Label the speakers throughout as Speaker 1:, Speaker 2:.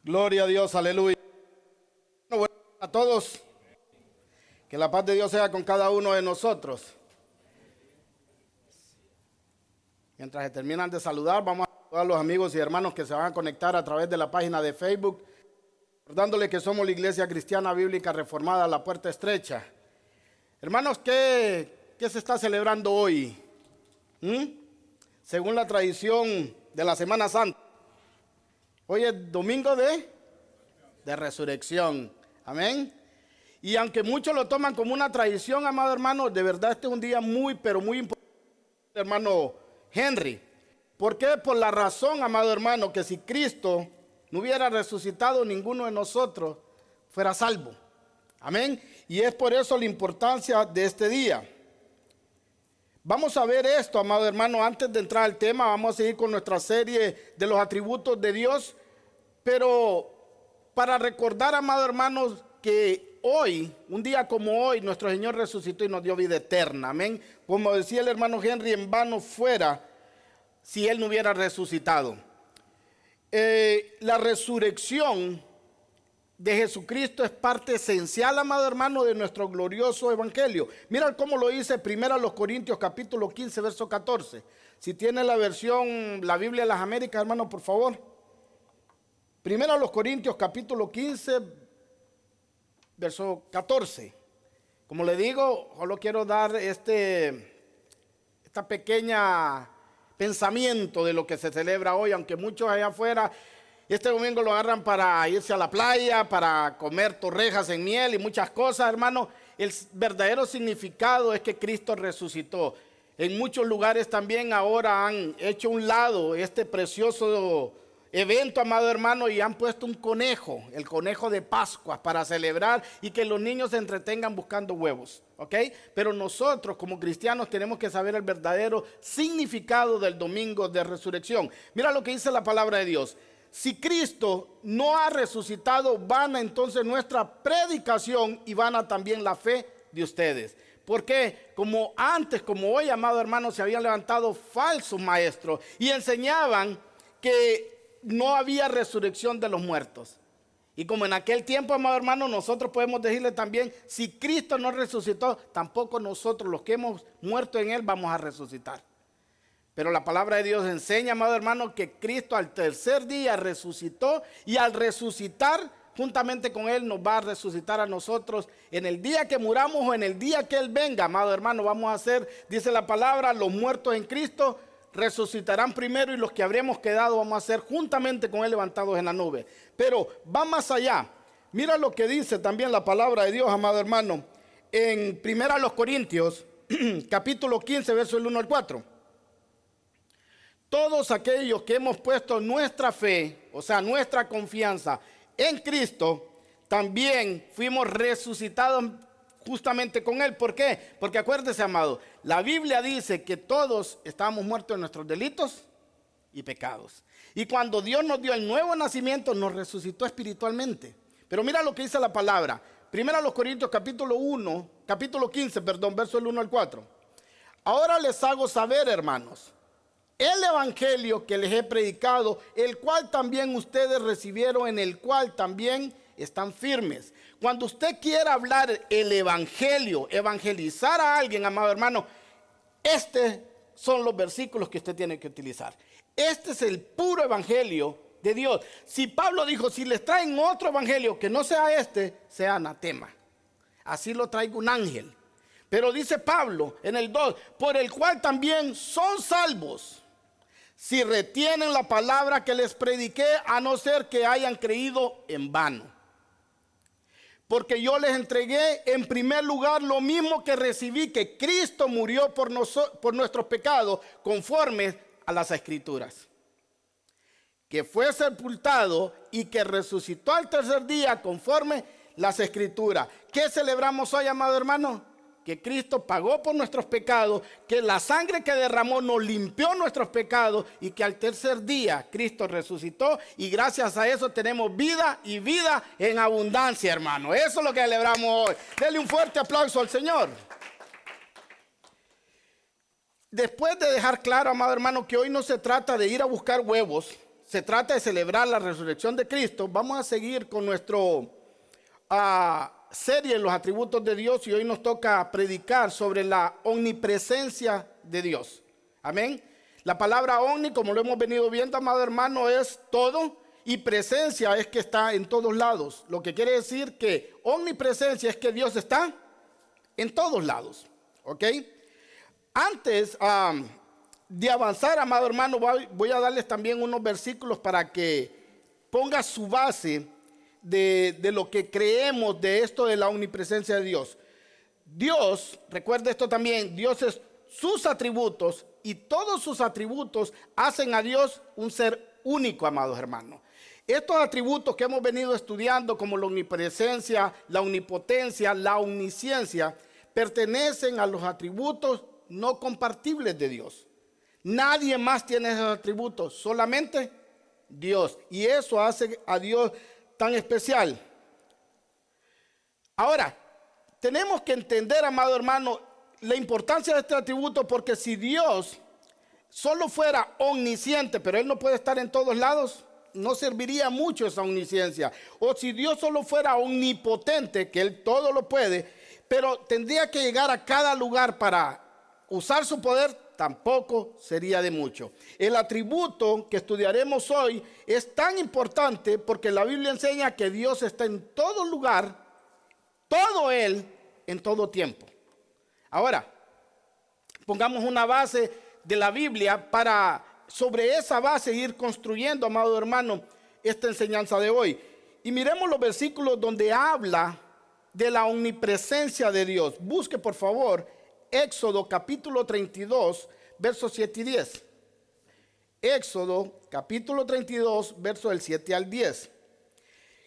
Speaker 1: Gloria a Dios, aleluya. Bueno, a todos, que la paz de Dios sea con cada uno de nosotros. Mientras se terminan de saludar, vamos a saludar a los amigos y hermanos que se van a conectar a través de la página de Facebook, recordándole que somos la Iglesia Cristiana Bíblica Reformada, La Puerta Estrecha. Hermanos, ¿qué se está celebrando hoy? Según la tradición de la Semana Santa. Hoy es domingo de resurrección. Amén. Y aunque muchos lo toman como una tradición, amado hermano, de verdad este es un día muy, pero muy importante, hermano Henry. ¿Por qué? Por la razón, amado hermano, que si Cristo no hubiera resucitado, ninguno de nosotros fuera salvo. Amén. Y es por eso la importancia de este día. Vamos a ver esto, amado hermano, antes de entrar al tema. Vamos a seguir con nuestra serie de los atributos de Dios. Pero para recordar, amado hermanos, que hoy, un día como hoy, nuestro Señor resucitó y nos dio vida eterna. Amén. Como decía el hermano Henry, en vano fuera si Él no hubiera resucitado. La resurrección de Jesucristo es parte esencial, amado hermano, de nuestro glorioso evangelio. Mira cómo lo dice 1 Corintios capítulo 15, verso 14. Si tiene la versión, la Biblia de las Américas, hermano, por favor. 1 Corintios capítulo 15, verso 14. Como le digo, solo quiero dar esta pequeña pensamiento de lo que se celebra hoy, aunque muchos allá afuera este domingo lo agarran para irse a la playa, para comer torrejas en miel y muchas cosas, hermano. El verdadero significado es que Cristo resucitó. En muchos lugares también ahora han hecho a un lado este precioso evento, amado hermano, y han puesto un conejo, el conejo de Pascua, para celebrar y que los niños se entretengan buscando huevos, ¿ok? Pero nosotros como cristianos tenemos que saber el verdadero significado del domingo de resurrección. Mira lo que dice la palabra de Dios. Si Cristo no ha resucitado, vana entonces nuestra predicación y vana también la fe de ustedes. Porque como antes, como hoy, amado hermano, se habían levantado falsos maestros y enseñaban que no había resurrección de los muertos. Y como en aquel tiempo, amado hermano, nosotros podemos decirle también, si Cristo no resucitó, tampoco nosotros los que hemos muerto en Él vamos a resucitar. Pero la palabra de Dios enseña, amado hermano, que Cristo al tercer día resucitó y al resucitar, juntamente con Él nos va a resucitar a nosotros en el día que muramos o en el día que Él venga, amado hermano. Vamos a ser, dice la palabra, los muertos en Cristo resucitarán primero y los que habremos quedado vamos a ser juntamente con Él levantados en la nube. Pero va más allá. Mira lo que dice también la palabra de Dios, amado hermano, en 1 Corintios, capítulo 15, verso del 1 al 4. Todos aquellos que hemos puesto nuestra fe, o sea, nuestra confianza en Cristo, también fuimos resucitados justamente con Él. ¿Por qué? Porque acuérdese, amado, la Biblia dice que todos estábamos muertos en nuestros delitos y pecados. Y cuando Dios nos dio el nuevo nacimiento, nos resucitó espiritualmente. Pero mira lo que dice la palabra. 1 Corintios capítulo 15, verso del 1 al 4. Ahora les hago saber, hermanos, el evangelio que les he predicado, el cual también ustedes recibieron, en el cual también están firmes. Cuando usted quiera hablar el evangelio, evangelizar a alguien, amado hermano, estos son los versículos que usted tiene que utilizar. Este es el puro evangelio de Dios. Si Pablo dijo, si les traen otro evangelio que no sea este, sea anatema. Así lo traiga un ángel. Pero dice Pablo en el 2, por el cual también son salvos, si retienen la palabra que les prediqué, a no ser que hayan creído en vano. Porque yo les entregué en primer lugar lo mismo que recibí, que Cristo murió por nuestros pecados, conforme a las Escrituras. Que fue sepultado y que resucitó al tercer día, conforme las Escrituras. ¿Qué celebramos hoy, amado hermano? Que Cristo pagó por nuestros pecados, que la sangre que derramó nos limpió nuestros pecados y que al tercer día Cristo resucitó y gracias a eso tenemos vida y vida en abundancia, hermano. Eso es lo que celebramos hoy. Denle un fuerte aplauso al Señor. Después de dejar claro, amado hermano, que hoy no se trata de ir a buscar huevos, se trata de celebrar la resurrección de Cristo, vamos a seguir con nuestro serie en los atributos de Dios, y hoy nos toca predicar sobre la omnipresencia de Dios. Amén. La palabra omni, como lo hemos venido viendo, amado hermano, es todo, y presencia es que está en todos lados. Lo que quiere decir que omnipresencia es que Dios está en todos lados. ¿Ok? Antes de avanzar, amado hermano, voy a darles también unos versículos para que ponga su base de lo que creemos de esto de la omnipresencia de Dios. Dios, recuerde esto también, Dios es sus atributos, y todos sus atributos hacen a Dios un ser único, amados hermanos. Estos atributos que hemos venido estudiando, como la omnipresencia, la omnipotencia, la omnisciencia, pertenecen a los atributos no compartibles de Dios. Nadie más tiene esos atributos, solamente Dios. Y eso hace a Dios tan especial. Ahora, tenemos que entender, amado hermano, la importancia de este atributo, porque si Dios solo fuera omnisciente, pero Él no puede estar en todos lados, no serviría mucho esa omnisciencia. O si Dios solo fuera omnipotente, que Él todo lo puede, pero tendría que llegar a cada lugar para usar su poder, tampoco sería de mucho. El atributo que estudiaremos hoy es tan importante porque la Biblia enseña que Dios está en todo lugar, todo Él, en todo tiempo. Ahora, pongamos una base de la Biblia para sobre esa base ir construyendo, amado hermano, esta enseñanza de hoy. Y miremos los versículos donde habla de la omnipresencia de Dios. Busque, por favor, Éxodo capítulo 32, versos 7 y 10. Éxodo capítulo 32, versos del 7 al 10.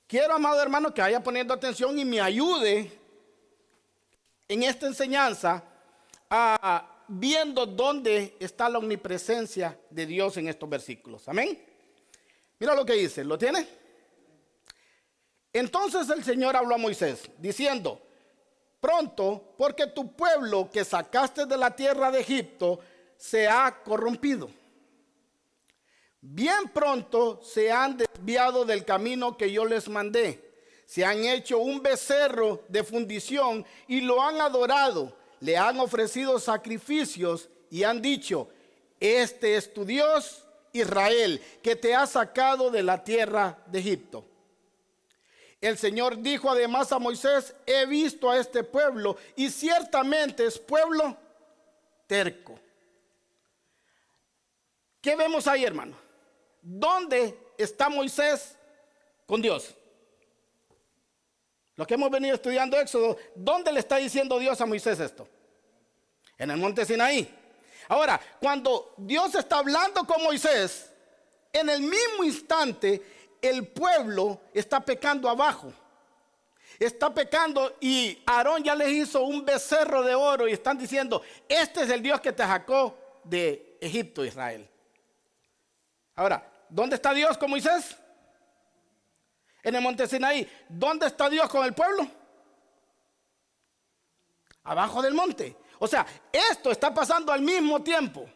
Speaker 1: Quiero, amado hermano, que vaya poniendo atención y me ayude en esta enseñanza viendo dónde está la omnipresencia de Dios en estos versículos. Amén. Mira lo que dice, ¿lo tiene? Entonces el Señor habló a Moisés diciendo: pronto, porque tu pueblo que sacaste de la tierra de Egipto se ha corrompido. Bien pronto se han desviado del camino que yo les mandé. Se han hecho un becerro de fundición y lo han adorado. Le han ofrecido sacrificios y han dicho: este es tu Dios, Israel, que te ha sacado de la tierra de Egipto. El Señor dijo además a Moisés: he visto a este pueblo y ciertamente es pueblo terco. ¿Qué vemos ahí, hermano? ¿Dónde está Moisés con Dios? Lo que hemos venido estudiando Éxodo, ¿dónde le está diciendo Dios a Moisés esto? En el monte Sinaí. Ahora, cuando Dios está hablando con Moisés, en el mismo instante el pueblo está pecando abajo. Está pecando y Aarón ya les hizo un becerro de oro y están diciendo: este es el Dios que te sacó de Egipto, Israel. Ahora, ¿dónde está Dios con Moisés? En el monte Sinaí. ¿Dónde está Dios con el pueblo? Abajo del monte. O sea, esto está pasando al mismo tiempo.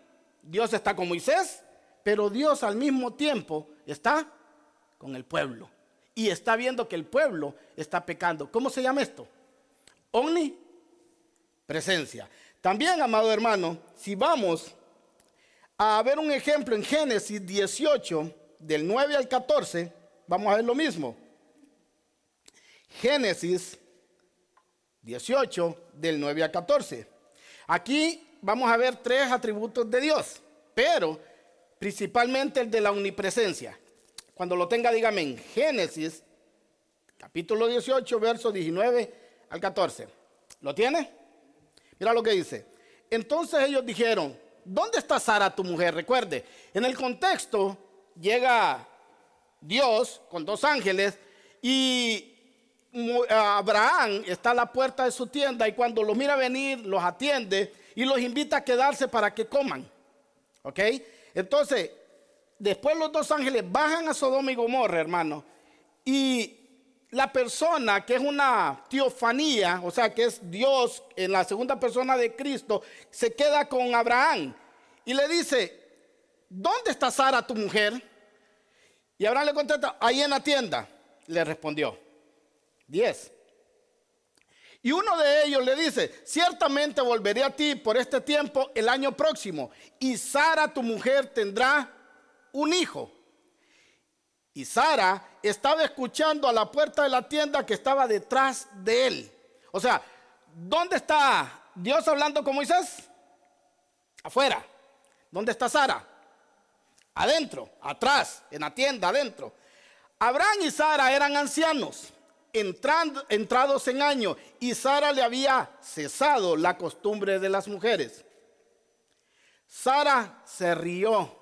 Speaker 1: Dios está con Moisés, pero Dios al mismo tiempo está con el pueblo. Y está viendo que el pueblo está pecando. ¿Cómo se llama esto? Omnipresencia. También, amado hermano, si vamos a ver un ejemplo en Génesis 18, del 9 al 14, vamos a ver lo mismo. Génesis 18, del 9 al 14. Aquí vamos a ver tres atributos de Dios, pero principalmente el de la omnipresencia. Cuando lo tenga, dígame en Génesis, capítulo 18, versos 19 al 14. ¿Lo tiene? Mira lo que dice. Entonces ellos dijeron: ¿dónde está Sara tu mujer? Recuerde, en el contexto llega Dios con dos ángeles y Abraham está a la puerta de su tienda, y cuando los mira venir, los atiende y los invita a quedarse para que coman. ¿Ok? Entonces, después los dos ángeles bajan a Sodoma y Gomorra, hermano, y la persona que es una teofanía, o sea, que es Dios en la segunda persona de Cristo, se queda con Abraham y le dice: ¿dónde está Sara tu mujer? Y Abraham le contesta, ahí en la tienda, le respondió. 10. Y uno de ellos le dice, ciertamente volveré a ti por este tiempo el año próximo, y Sara tu mujer tendrá un hijo. Y Sara estaba escuchando a la puerta de la tienda que estaba detrás de él. O sea, ¿dónde está Dios hablando con Moisés? Afuera. ¿Dónde está Sara? Adentro, atrás, en la tienda, adentro. Abraham y Sara eran ancianos, entrados en años, y Sara le había cesado la costumbre de las mujeres. Sara se rió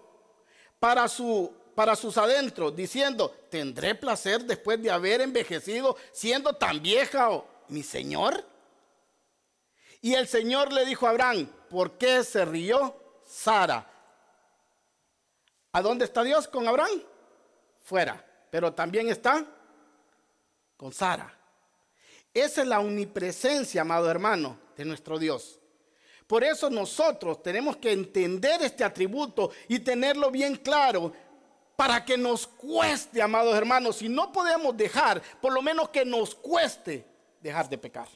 Speaker 1: para sus adentros, diciendo, ¿tendré placer después de haber envejecido siendo tan vieja, mi señor? Y el Señor le dijo a Abraham, ¿por qué se rió Sara? ¿A dónde está Dios con Abraham? Fuera, pero también está con Sara. Esa es la omnipresencia, amado hermano, de nuestro Dios. Por eso nosotros tenemos que entender este atributo y tenerlo bien claro para que nos cueste, amados hermanos. Si no podemos dejar, por lo menos que nos cueste dejar de pecar.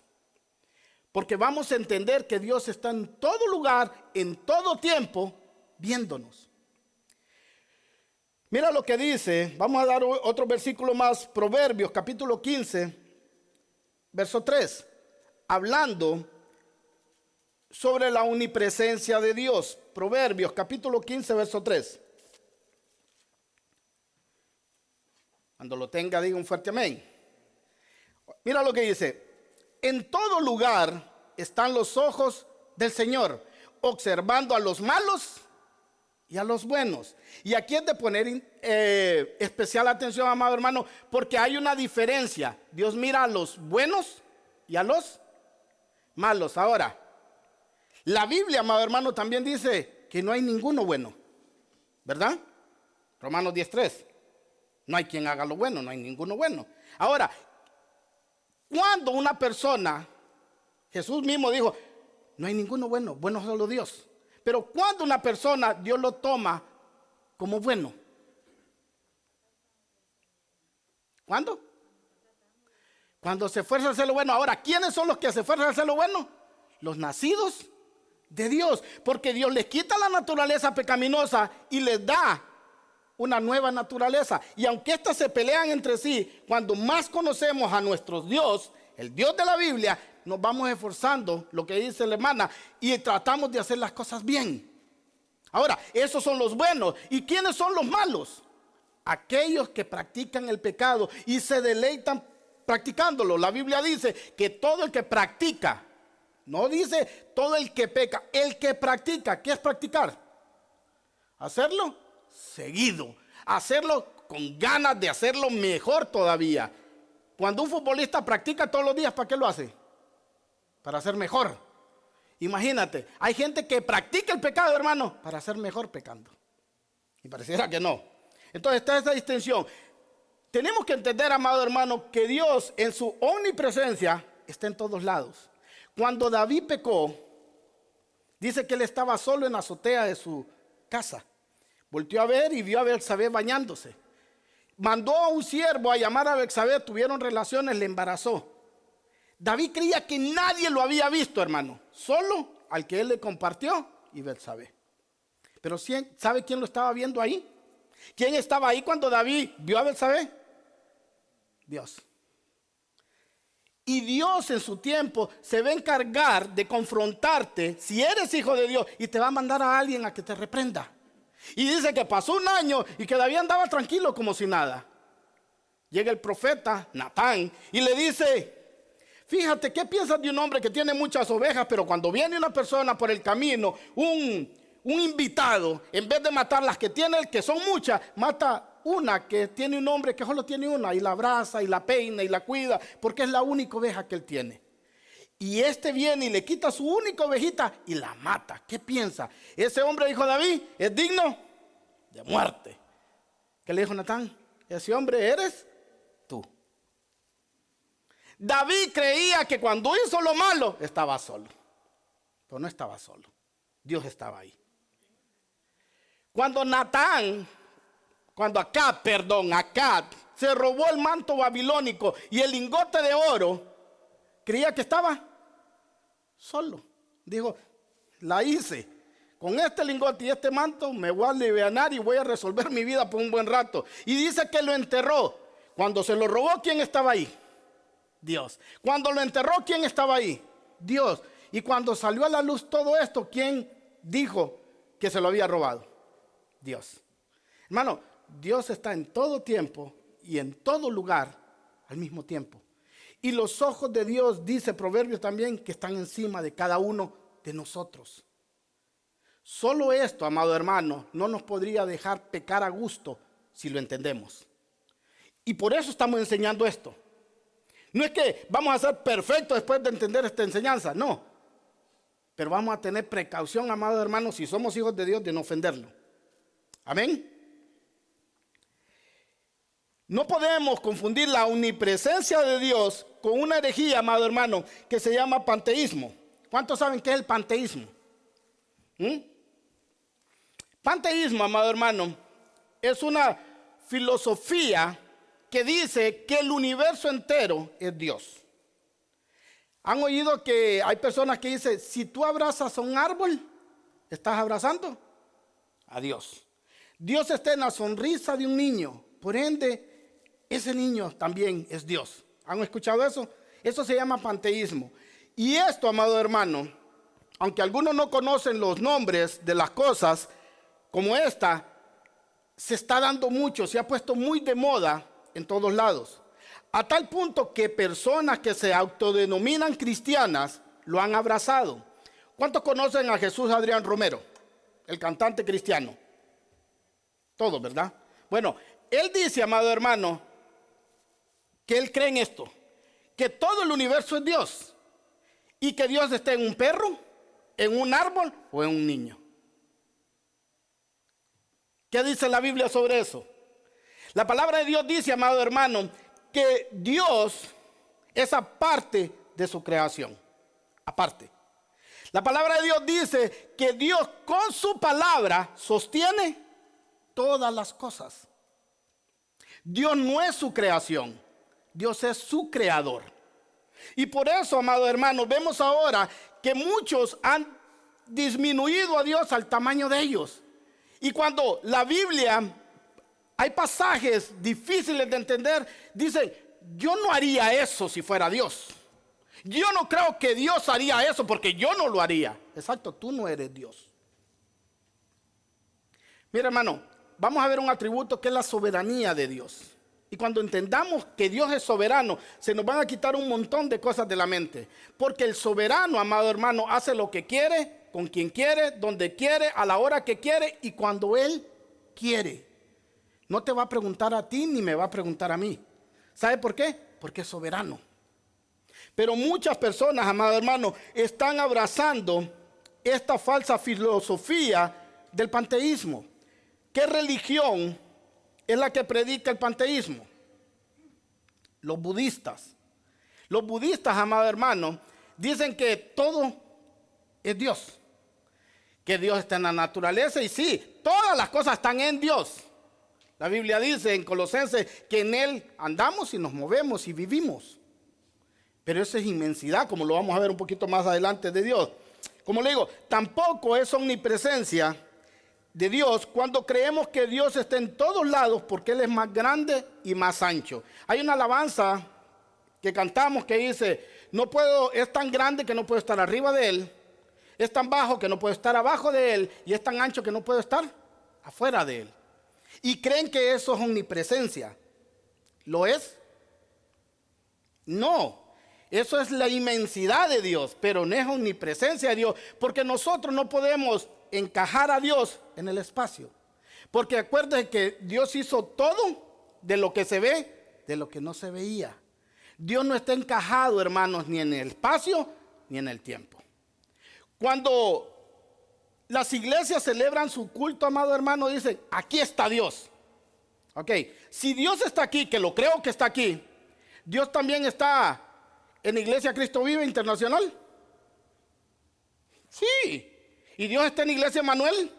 Speaker 1: Porque vamos a entender que Dios está en todo lugar, en todo tiempo, viéndonos. Mira lo que dice, vamos a dar otro versículo más, Proverbios capítulo 15, verso 3, hablando sobre la omnipresencia de Dios. Proverbios capítulo 15, verso 3. Cuando lo tenga, diga un fuerte amén. Mira lo que dice, en todo lugar están los ojos del Señor, observando a los malos y a los buenos. Y aquí es de poner especial atención, amado hermano, porque hay una diferencia. Dios mira a los buenos y a los malos. Ahora, la Biblia, amado hermano, también dice que no hay ninguno bueno, ¿verdad? Romanos 10:3. No hay quien haga lo bueno, no hay ninguno bueno. Ahora, cuando una persona, Jesús mismo dijo, no hay ninguno bueno, bueno solo Dios. Pero cuando una persona, Dios lo toma como bueno. ¿Cuándo? Cuando se esfuerza a hacer lo bueno. Ahora, ¿quiénes son los que se esfuerzan a hacer lo bueno? Los nacidos de Dios. Porque Dios les quita la naturaleza pecaminosa y les da una nueva naturaleza. Y aunque estas se pelean entre sí, cuando más conocemos a nuestro Dios, el Dios de la Biblia, nos vamos esforzando, lo que dice la hermana, y tratamos de hacer las cosas bien. Ahora, esos son los buenos. ¿Y quiénes son los malos? Aquellos que practican el pecado y se deleitan practicándolo. La Biblia dice que todo el que practica, no dice todo el que peca, el que practica. ¿Qué es practicar? Hacerlo seguido, hacerlo con ganas de hacerlo mejor todavía. Cuando un futbolista practica todos los días, ¿para qué lo hace? Para ser mejor. Imagínate, hay gente que practica el pecado, hermano, para ser mejor pecando. Y pareciera que no. Entonces está esa distinción. Tenemos que entender, amado hermano, que Dios en su omnipresencia está en todos lados. Cuando David pecó, dice que él estaba solo en la azotea de su casa. Volteó a ver y vio a Betsabé bañándose. Mandó a un siervo a llamar a Betsabé, tuvieron relaciones, le embarazó. David creía que nadie lo había visto, hermano, solo al que él le compartió y Betsabé. Pero ¿sabe quién lo estaba viendo ahí? ¿Quién estaba ahí cuando David vio a Betsabé? Dios. Y Dios en su tiempo se va a encargar de confrontarte si eres hijo de Dios y te va a mandar a alguien a que te reprenda. Y dice que pasó un año y que David andaba tranquilo como si nada. Llega el profeta Natán y le dice, fíjate, ¿qué piensas de un hombre que tiene muchas ovejas, pero cuando viene una persona por el camino, un invitado, en vez de matar las que tiene él, que son muchas, mata una que tiene un hombre que solo tiene una y la abraza y la peina y la cuida, porque es la única oveja que él tiene? Y este viene y le quita su única ovejita y la mata. ¿Qué piensa? Ese hombre, dijo David, es digno de muerte. ¿Qué le dijo Natán? Ese hombre eres tú. David creía que cuando hizo lo malo estaba solo, pero no estaba solo. Dios estaba ahí. Cuando Natán Cuando Acab se robó el manto babilónico y el lingote de oro, creía que estaba solo. Dijo, la hice. Con este lingote y este manto me voy a alivianar y voy a resolver mi vida por un buen rato. Y dice que lo enterró. Cuando se lo robó, ¿quién estaba ahí? Dios. Cuando lo enterró, ¿quién estaba ahí? Dios. Y cuando salió a la luz todo esto, ¿quién dijo que se lo había robado? Dios. Hermano, Dios está en todo tiempo y en todo lugar al mismo tiempo. Y los ojos de Dios, dice Proverbios también, que están encima de cada uno de nosotros. Solo esto, amado hermano, no nos podría dejar pecar a gusto si lo entendemos. Y por eso estamos enseñando esto. No es que vamos a ser perfectos después de entender esta enseñanza, no. Pero vamos a tener precaución, amado hermano, si somos hijos de Dios, de no ofenderlo. Amén. No podemos confundir la omnipresencia de Dios con una herejía, amado hermano, que se llama panteísmo. ¿Cuántos saben qué es el panteísmo? Panteísmo, amado hermano, es una filosofía que dice que el universo entero es Dios. ¿Han oído que hay personas que dicen, si tú abrazas a un árbol, estás abrazando a Dios? Dios está en la sonrisa de un niño, por ende, ese niño también es Dios. ¿Han escuchado eso? Eso se llama panteísmo. Y esto, amado hermano, aunque algunos no conocen los nombres de las cosas, como esta, se está dando mucho, se ha puesto muy de moda en todos lados. A tal punto que personas que se autodenominan cristianas lo han abrazado. ¿Cuántos conocen a Jesús Adrián Romero, el cantante cristiano? Todos, ¿verdad? Bueno, él dice, amado hermano, que él cree en esto, que todo el universo es Dios y que Dios está en un perro, en un árbol o en un niño. ¿Qué dice la Biblia sobre eso? La palabra de Dios dice, amado hermano, que Dios es aparte de su creación. Aparte. La palabra de Dios dice que Dios con su palabra sostiene todas las cosas. Dios no es su creación, Dios es su creador. Y por eso, amado hermano, vemos ahora que muchos han disminuido a Dios al tamaño de ellos. Y cuando la Biblia, hay pasajes difíciles de entender, dicen, yo no haría eso si fuera Dios. Yo no creo que Dios haría eso porque yo no lo haría. Exacto, tú no eres Dios. Mira, hermano, vamos a ver un atributo que es la soberanía de Dios. Y cuando entendamos que Dios es soberano, se nos van a quitar un montón de cosas de la mente. Porque el soberano, amado hermano, hace lo que quiere, con quien quiere, donde quiere, a la hora que quiere y cuando Él quiere. No te va a preguntar a ti ni me va a preguntar a mí. ¿Sabe por qué? Porque es soberano. Pero muchas personas, amado hermano, están abrazando esta falsa filosofía del panteísmo. ¿Qué religión es la que predica el panteísmo? Los budistas. Los budistas, amado hermano, dicen que todo es Dios. Que Dios está en la naturaleza y sí, todas las cosas están en Dios. La Biblia dice en Colosenses que en Él andamos y nos movemos y vivimos. Pero eso es inmensidad, como lo vamos a ver un poquito más adelante de Dios. Como le digo, tampoco es omnipresencia de Dios cuando creemos que Dios está en todos lados porque Él es más grande y más ancho. Hay una alabanza que cantamos que dice, es tan grande que no puedo estar arriba de Él, es tan bajo que no puedo estar abajo de Él y es tan ancho que no puedo estar afuera de Él. Y creen que eso es omnipresencia. ¿Lo es? No. Eso es la inmensidad de Dios, pero no es omnipresencia de Dios, porque nosotros no podemos encajar a Dios en el espacio. Porque acuérdense que Dios hizo todo de lo que se ve, de lo que no se veía. Dios no está encajado, hermanos, ni en el espacio, ni en el tiempo. Cuando las iglesias celebran su culto, amado hermano, dicen, aquí está Dios. Ok, si Dios está aquí, que lo creo que está aquí, Dios también está en Iglesia Cristo Vive Internacional. Sí. ¿Y Dios está en Iglesia Manuel?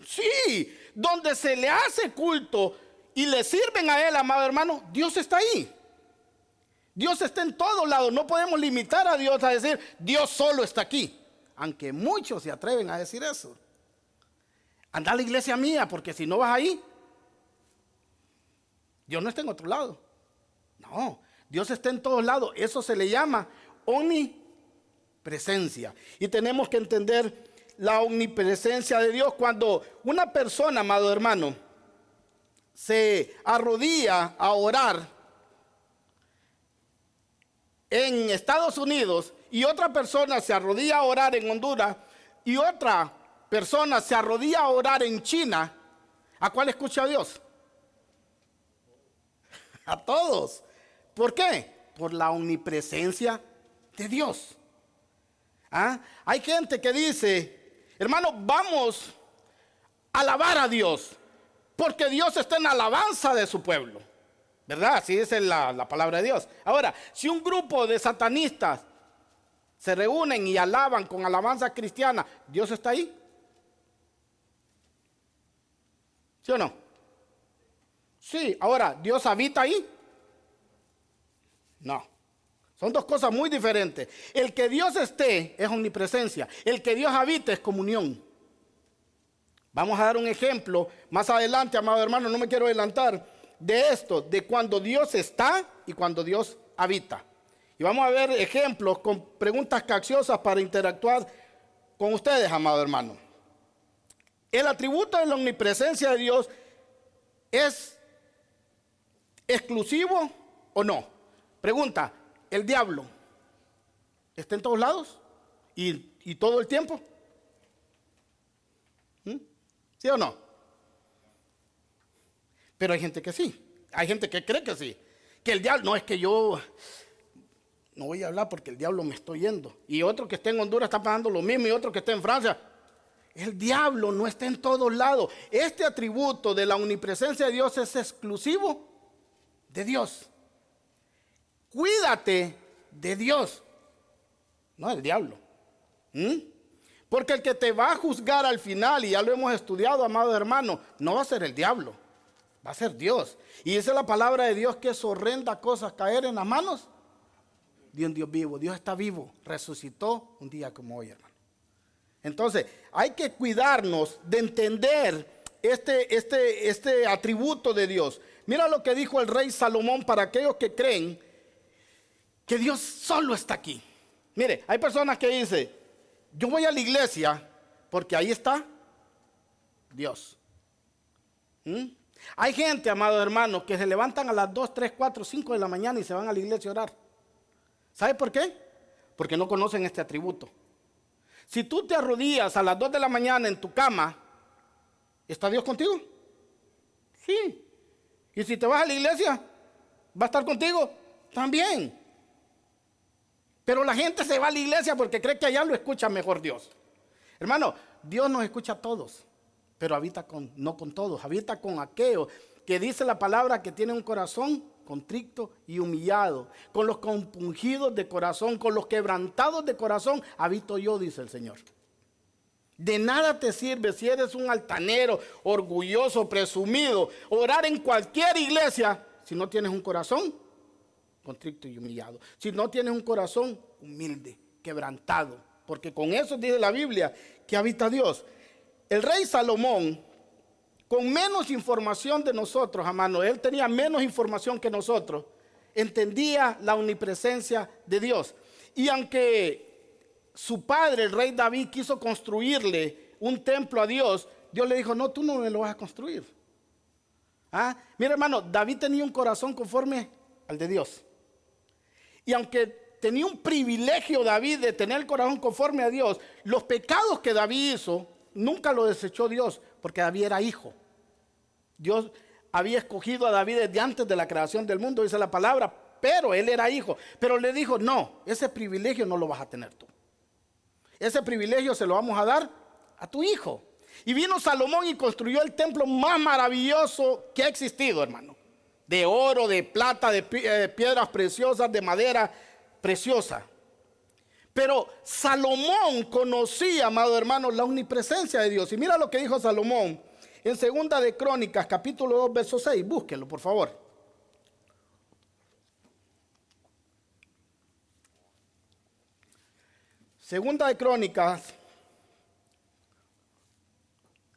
Speaker 1: Sí. donde se le hace culto y le sirven a Él, amado hermano, Dios está ahí. Dios está en todos lados. No podemos limitar a Dios a decir, Dios solo está aquí. Aunque muchos se atreven a decir eso. Anda a la iglesia mía, porque si no vas ahí, Dios no está en otro lado. No, Dios está en todos lados. Eso se le llama omnipresencia. Y tenemos que entender la omnipresencia de Dios. Cuando una persona, amado hermano, se arrodilla a orar en Estados Unidos y otra persona se arrodilla a orar en Honduras y otra persona se arrodilla a orar en China, ¿a cuál escucha a Dios? A todos. ¿Por qué? Por la omnipresencia de Dios. ¿Ah? Hay gente que dice, hermano, vamos a alabar a Dios, porque Dios está en alabanza de su pueblo. ¿Verdad? Así es la palabra de Dios. Ahora, si un grupo de satanistas se reúnen y alaban con alabanza cristiana, ¿Dios está ahí? ¿Sí o no? Sí. Ahora, ¿Dios habita ahí? No. Son dos cosas muy diferentes. El que Dios esté es omnipresencia. El que Dios habite es comunión. Vamos a dar un ejemplo más adelante, amado hermano, no me quiero adelantar, de esto, de cuando Dios está y cuando Dios habita. Y vamos a ver ejemplos con preguntas capciosas para interactuar con ustedes, amado hermano. ¿El atributo de la omnipresencia de Dios es exclusivo o no? Pregunta, ¿el diablo está en todos lados y todo el tiempo? ¿Sí o no? Pero hay gente que sí. Hay gente que cree que sí. Que el diablo, no es que yo no voy a hablar porque el diablo me está yendo. Y otro que está en Honduras está pagando lo mismo y otro que está en Francia. El diablo no está en todos lados. Este atributo de la omnipresencia de Dios es exclusivo de Dios. Cuídate de Dios, no del diablo. Porque el que te va a juzgar al final, y ya lo hemos estudiado, amado hermano, no va a ser el diablo, va a ser Dios. Y esa es la palabra de Dios, que es horrenda cosa caer en las manos de un Dios vivo. Dios está vivo, resucitó un día como hoy, hermano. Entonces, hay que cuidarnos de entender este atributo de Dios. Mira lo que dijo el rey Salomón para aquellos que creen que Dios solo está aquí. Mire, hay personas que dicen, yo voy a la iglesia porque ahí está Dios. Hay gente, amado hermano, que se levantan a las 2, 3, 4, 5 de la mañana y se van a la iglesia a orar. ¿Sabe por qué? Porque no conocen este atributo. Si tú te arrodillas a las 2 de la mañana en tu cama, ¿está Dios contigo? Sí. Y si te vas a la iglesia, ¿va a estar contigo? También. Pero la gente se va a la iglesia porque cree que allá lo escucha mejor Dios. Hermano, Dios nos escucha a todos, pero habita no con todos, habita con aquellos que dice la palabra que tienen un corazón contrito y humillado, con los compungidos de corazón, con los quebrantados de corazón, habito yo, dice el Señor. De nada te sirve si eres un altanero, orgulloso, presumido, orar en cualquier iglesia si no tienes un corazón contrito y humillado, si no tienes un corazón humilde, quebrantado, porque con eso dice la Biblia que habita Dios. El rey Salomón, con menos información de nosotros, hermano, él tenía menos información que nosotros, entendía la omnipresencia de Dios. Y aunque su padre, el rey David, quiso construirle un templo a Dios, Dios le dijo, no, tú no me lo vas a construir. Mira, hermano, David tenía un corazón conforme al de Dios. Y aunque tenía un privilegio David de tener el corazón conforme a Dios, los pecados que David hizo, nunca lo desechó Dios, porque David era hijo. Dios había escogido a David desde antes de la creación del mundo, dice la palabra, pero él era hijo. Pero le dijo, no, ese privilegio no lo vas a tener tú. Ese privilegio se lo vamos a dar a tu hijo. Y vino Salomón y construyó el templo más maravilloso que ha existido, hermano. De oro, de plata, de piedras preciosas, de madera preciosa. Pero Salomón conocía, amado hermano, la omnipresencia de Dios. Y mira lo que dijo Salomón En Segunda de Crónicas, capítulo 2, verso 6. Búsquenlo, por favor. Segunda de Crónicas,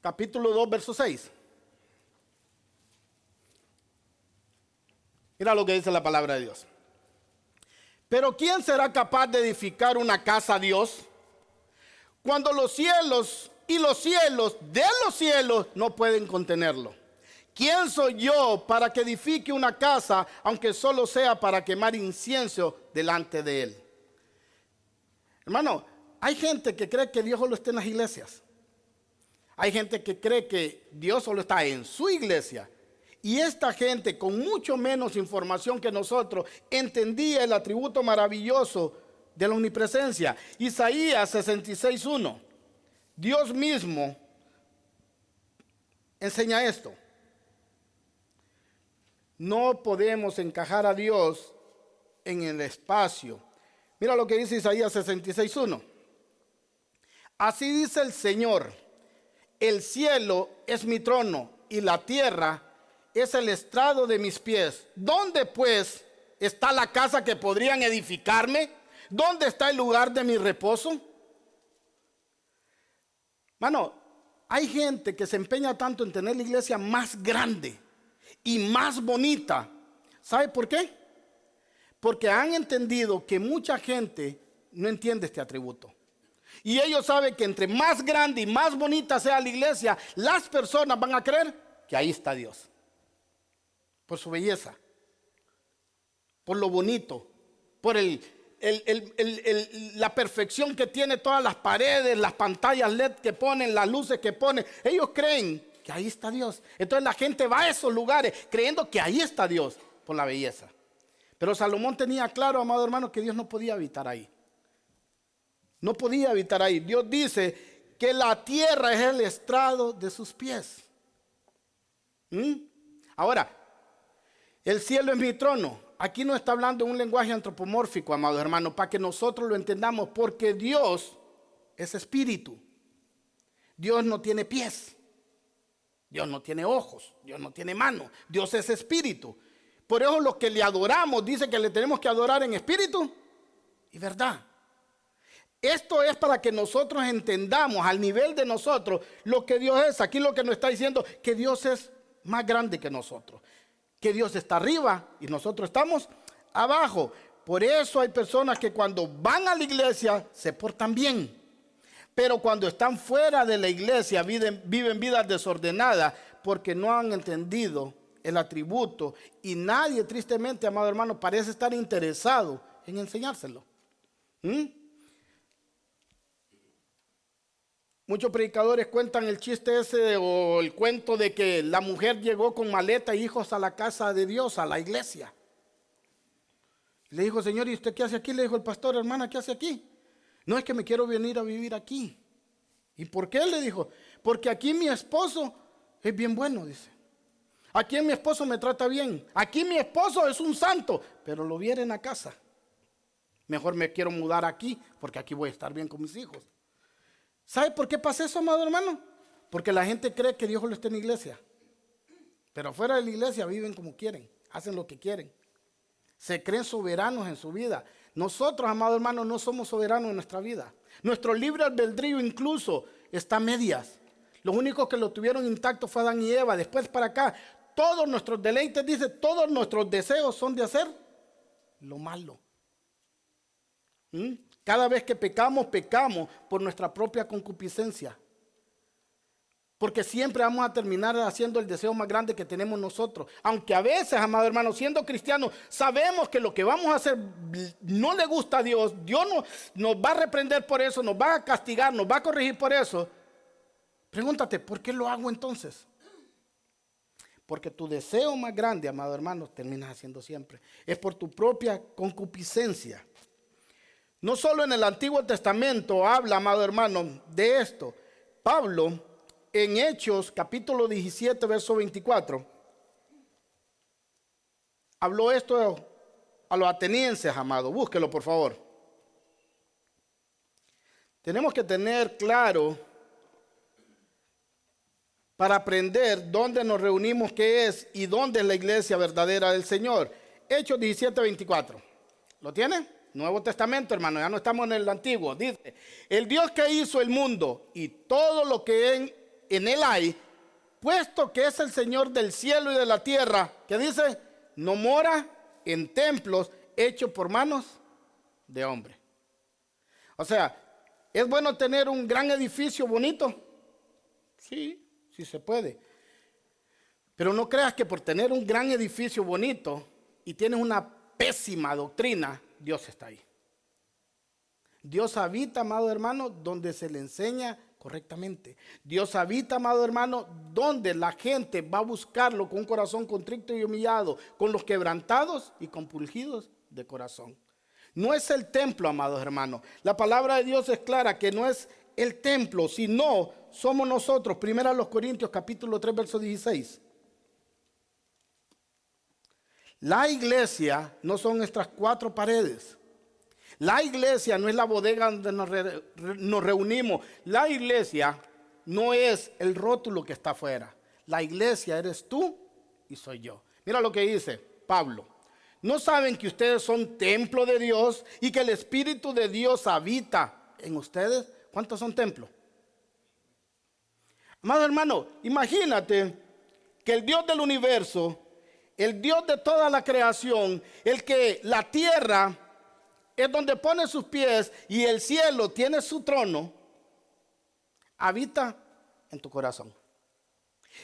Speaker 1: capítulo 2, verso 6. Mira lo que dice la palabra de Dios. Pero ¿quién será capaz de edificar una casa a Dios cuando los cielos y los cielos de los cielos no pueden contenerlo? ¿Quién soy yo para que edifique una casa, aunque solo sea para quemar incienso delante de él? Hermano, hay gente que cree que Dios solo está en las iglesias. Hay gente que cree que Dios solo está en su iglesia. Y esta gente, con mucho menos información que nosotros, entendía el atributo maravilloso de la omnipresencia. Isaías 66:1. Dios mismo enseña esto. No podemos encajar a Dios en el espacio. Mira lo que dice Isaías 66:1. Así dice el Señor: el cielo es mi trono y la tierra es el estrado de mis pies. ¿Dónde pues está la casa que podrían edificarme? ¿Dónde está el lugar de mi reposo? Mano, hay gente que se empeña tanto en tener la iglesia más grande y más bonita. ¿Sabe por qué? Porque han entendido que mucha gente no entiende este atributo. Y ellos saben que entre más grande y más bonita sea la iglesia, las personas van a creer que ahí está Dios. Por su belleza, por lo bonito, por la perfección que tiene todas las paredes, las pantallas LED que ponen, las luces que ponen. Ellos creen que ahí está Dios. Entonces la gente va a esos lugares creyendo que ahí está Dios por la belleza. Pero Salomón tenía claro, amado hermano, que Dios no podía habitar ahí. No podía habitar ahí. Dios dice que la tierra es el estrado de sus pies. Ahora, el cielo es mi trono. Aquí no está hablando un lenguaje antropomórfico, amados hermanos, para que nosotros lo entendamos, porque Dios es espíritu. Dios no tiene pies. Dios no tiene ojos. Dios no tiene manos. Dios es espíritu. Por eso los que le adoramos dice que le tenemos que adorar en espíritu y verdad. Esto es para que nosotros entendamos al nivel de nosotros lo que Dios es. Aquí lo que nos está diciendo que Dios es más grande que nosotros. Que Dios está arriba y nosotros estamos abajo. Por eso hay personas que cuando van a la iglesia se portan bien. Pero cuando están fuera de la iglesia viven vidas desordenadas porque no han entendido el atributo. Y nadie, tristemente, amado hermano, parece estar interesado en enseñárselo. Muchos predicadores cuentan el chiste ese o el cuento de que la mujer llegó con maleta e hijos a la casa de Dios, a la iglesia. Le dijo: Señor, ¿y usted qué hace aquí? Le dijo el pastor: hermana, ¿qué hace aquí? No, es que me quiero venir a vivir aquí. ¿Y por qué? Le dijo: porque aquí mi esposo es bien bueno, dice. Aquí mi esposo me trata bien. Aquí mi esposo es un santo, pero lo viera en la casa. Mejor me quiero mudar aquí porque aquí voy a estar bien con mis hijos. ¿Sabe por qué pasa eso, amado hermano? Porque la gente cree que Dios solo está en la iglesia. Pero afuera de la iglesia viven como quieren, hacen lo que quieren. Se creen soberanos en su vida. Nosotros, amado hermano, no somos soberanos en nuestra vida. Nuestro libre albedrío incluso está a medias. Los únicos que lo tuvieron intacto fue Adán y Eva. Después para acá, todos nuestros deleites, dice, todos nuestros deseos son de hacer lo malo. Cada vez que pecamos, pecamos por nuestra propia concupiscencia. Porque siempre vamos a terminar haciendo el deseo más grande que tenemos nosotros. Aunque a veces, amado hermano, siendo cristianos, sabemos que lo que vamos a hacer no le gusta a Dios. Dios nos va a reprender por eso, nos va a castigar, nos va a corregir por eso. Pregúntate, ¿por qué lo hago entonces? Porque tu deseo más grande, amado hermano, terminas haciendo siempre. Es por tu propia concupiscencia. No solo en el Antiguo Testamento habla, amado hermano, de esto. Pablo, en Hechos, capítulo 17, verso 24, habló esto a los atenienses, amado. Búsquelo, por favor. Tenemos que tener claro, para aprender dónde nos reunimos, qué es y dónde es la iglesia verdadera del Señor. Hechos 17:24. ¿Lo tiene? Nuevo Testamento, hermano, ya no estamos en el Antiguo. Dice, el Dios que hizo el mundo y todo lo que en él hay, puesto que es el Señor del cielo y de la tierra, que dice, no mora en templos hechos por manos de hombre. O sea, ¿es bueno tener un gran edificio bonito? Sí, sí se puede. Pero no creas que por tener un gran edificio bonito y tienes una pésima doctrina, Dios está ahí. Dios habita, amado hermano, donde se le enseña correctamente. Dios habita, amado hermano, donde la gente va a buscarlo con un corazón contrito y humillado, con los quebrantados y compungidos de corazón. No es el templo, amados hermanos. La palabra de Dios es clara que no es el templo, sino somos nosotros. Primera a los Corintios, capítulo 3, verso 16. La iglesia no son nuestras cuatro paredes. La iglesia no es la bodega donde nos reunimos. La iglesia no es el rótulo que está afuera. La iglesia eres tú y soy yo. Mira lo que dice Pablo. ¿No saben que ustedes son templo de Dios y que el Espíritu de Dios habita en ustedes? ¿Cuántos son templos? Amado hermano, imagínate que el Dios del universo, el Dios de toda la creación, el que la tierra es donde pone sus pies y el cielo tiene su trono, habita en tu corazón.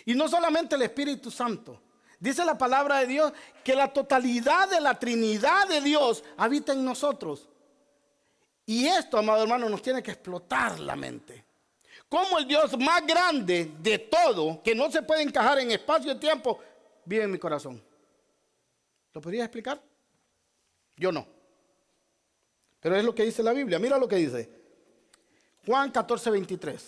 Speaker 1: Y no solamente el Espíritu Santo. Dice la palabra de Dios que la totalidad de la Trinidad de Dios habita en nosotros. Y esto, amado hermano, nos tiene que explotar la mente. Como el Dios más grande de todo, que no se puede encajar en espacio y tiempo, vive en mi corazón. ¿Lo podrías explicar? Yo no. Pero es lo que dice la Biblia. Mira lo que dice. Juan 14:23.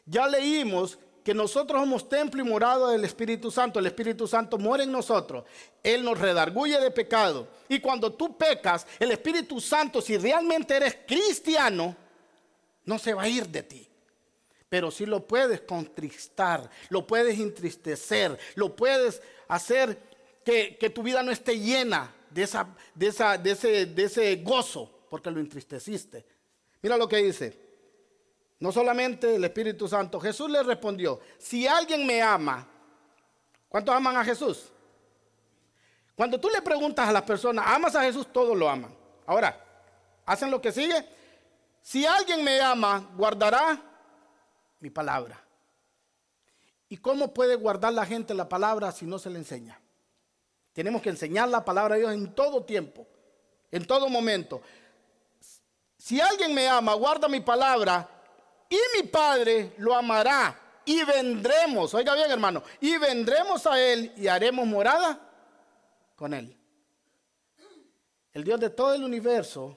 Speaker 1: Ya leímos que nosotros somos templo y morada del Espíritu Santo. El Espíritu Santo mora en nosotros. Él nos redarguye de pecado. Y cuando tú pecas, el Espíritu Santo, si realmente eres cristiano, no se va a ir de ti. Pero sí lo puedes contristar, lo puedes entristecer, lo puedes hacer que tu vida no esté llena de ese gozo, porque lo entristeciste. Mira lo que dice. No solamente el Espíritu Santo. Jesús le respondió, si alguien me ama, ¿cuántos aman a Jesús? Cuando tú le preguntas a las personas, ¿amas a Jesús? Todos lo aman. Ahora, ¿hacen lo que sigue? Si alguien me ama, guardará mi palabra. ¿Y cómo puede guardar la gente la palabra si no se le enseña? Tenemos que enseñar la palabra de Dios en todo tiempo, en todo momento. Si alguien me ama, guarda mi palabra, y mi Padre lo amará, y vendremos, oiga bien hermano, y vendremos a Él y haremos morada con Él. El Dios de todo el universo,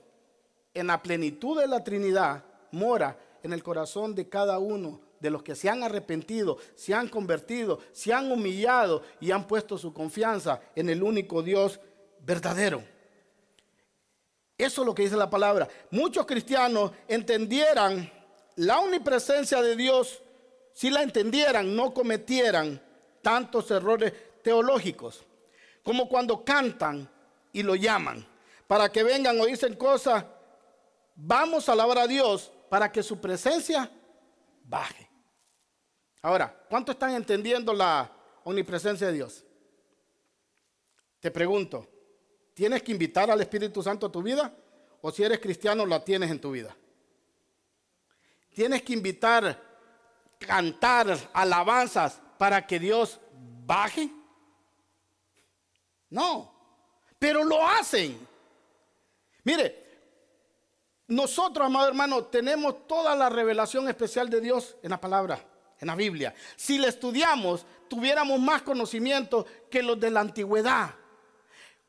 Speaker 1: en la plenitud de la Trinidad, mora en el corazón de cada uno de los que se han arrepentido, se han convertido, se han humillado y han puesto su confianza en el único Dios verdadero. Eso es lo que dice la palabra. Muchos cristianos entendieran la omnipresencia de Dios, si la entendieran, no cometieran tantos errores teológicos, como cuando cantan y lo llaman, para que vengan o dicen cosas, vamos a alabar a Dios para que su presencia baje. Ahora, ¿cuántos están entendiendo la omnipresencia de Dios? Te pregunto, ¿tienes que invitar al Espíritu Santo a tu vida? ¿O si eres cristiano, la tienes en tu vida? ¿Tienes que invitar, cantar alabanzas para que Dios baje? No, pero lo hacen. Mire, nosotros, amado hermano, tenemos toda la revelación especial de Dios en la palabra, en la Biblia. Si la estudiamos, tuviéramos más conocimiento que los de la antigüedad.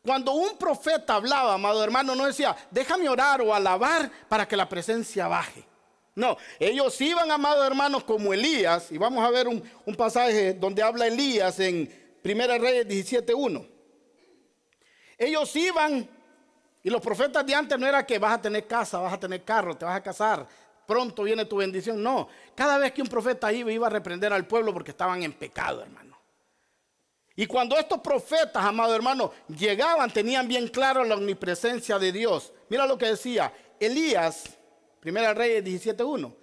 Speaker 1: Cuando un profeta hablaba, amado hermano, no decía, déjame orar o alabar para que la presencia baje. No, ellos iban, amados hermanos, como Elías, y vamos a ver un pasaje donde habla Elías en 1 Reyes 17:1. Ellos iban, y los profetas de antes no era que vas a tener casa, vas a tener carro, te vas a casar, pronto viene tu bendición. No, cada vez que un profeta iba a reprender al pueblo porque estaban en pecado, hermano. Y cuando estos profetas, amado hermano, llegaban, tenían bien claro la omnipresencia de Dios. Mira lo que decía Elías, 1 Reyes 17:1.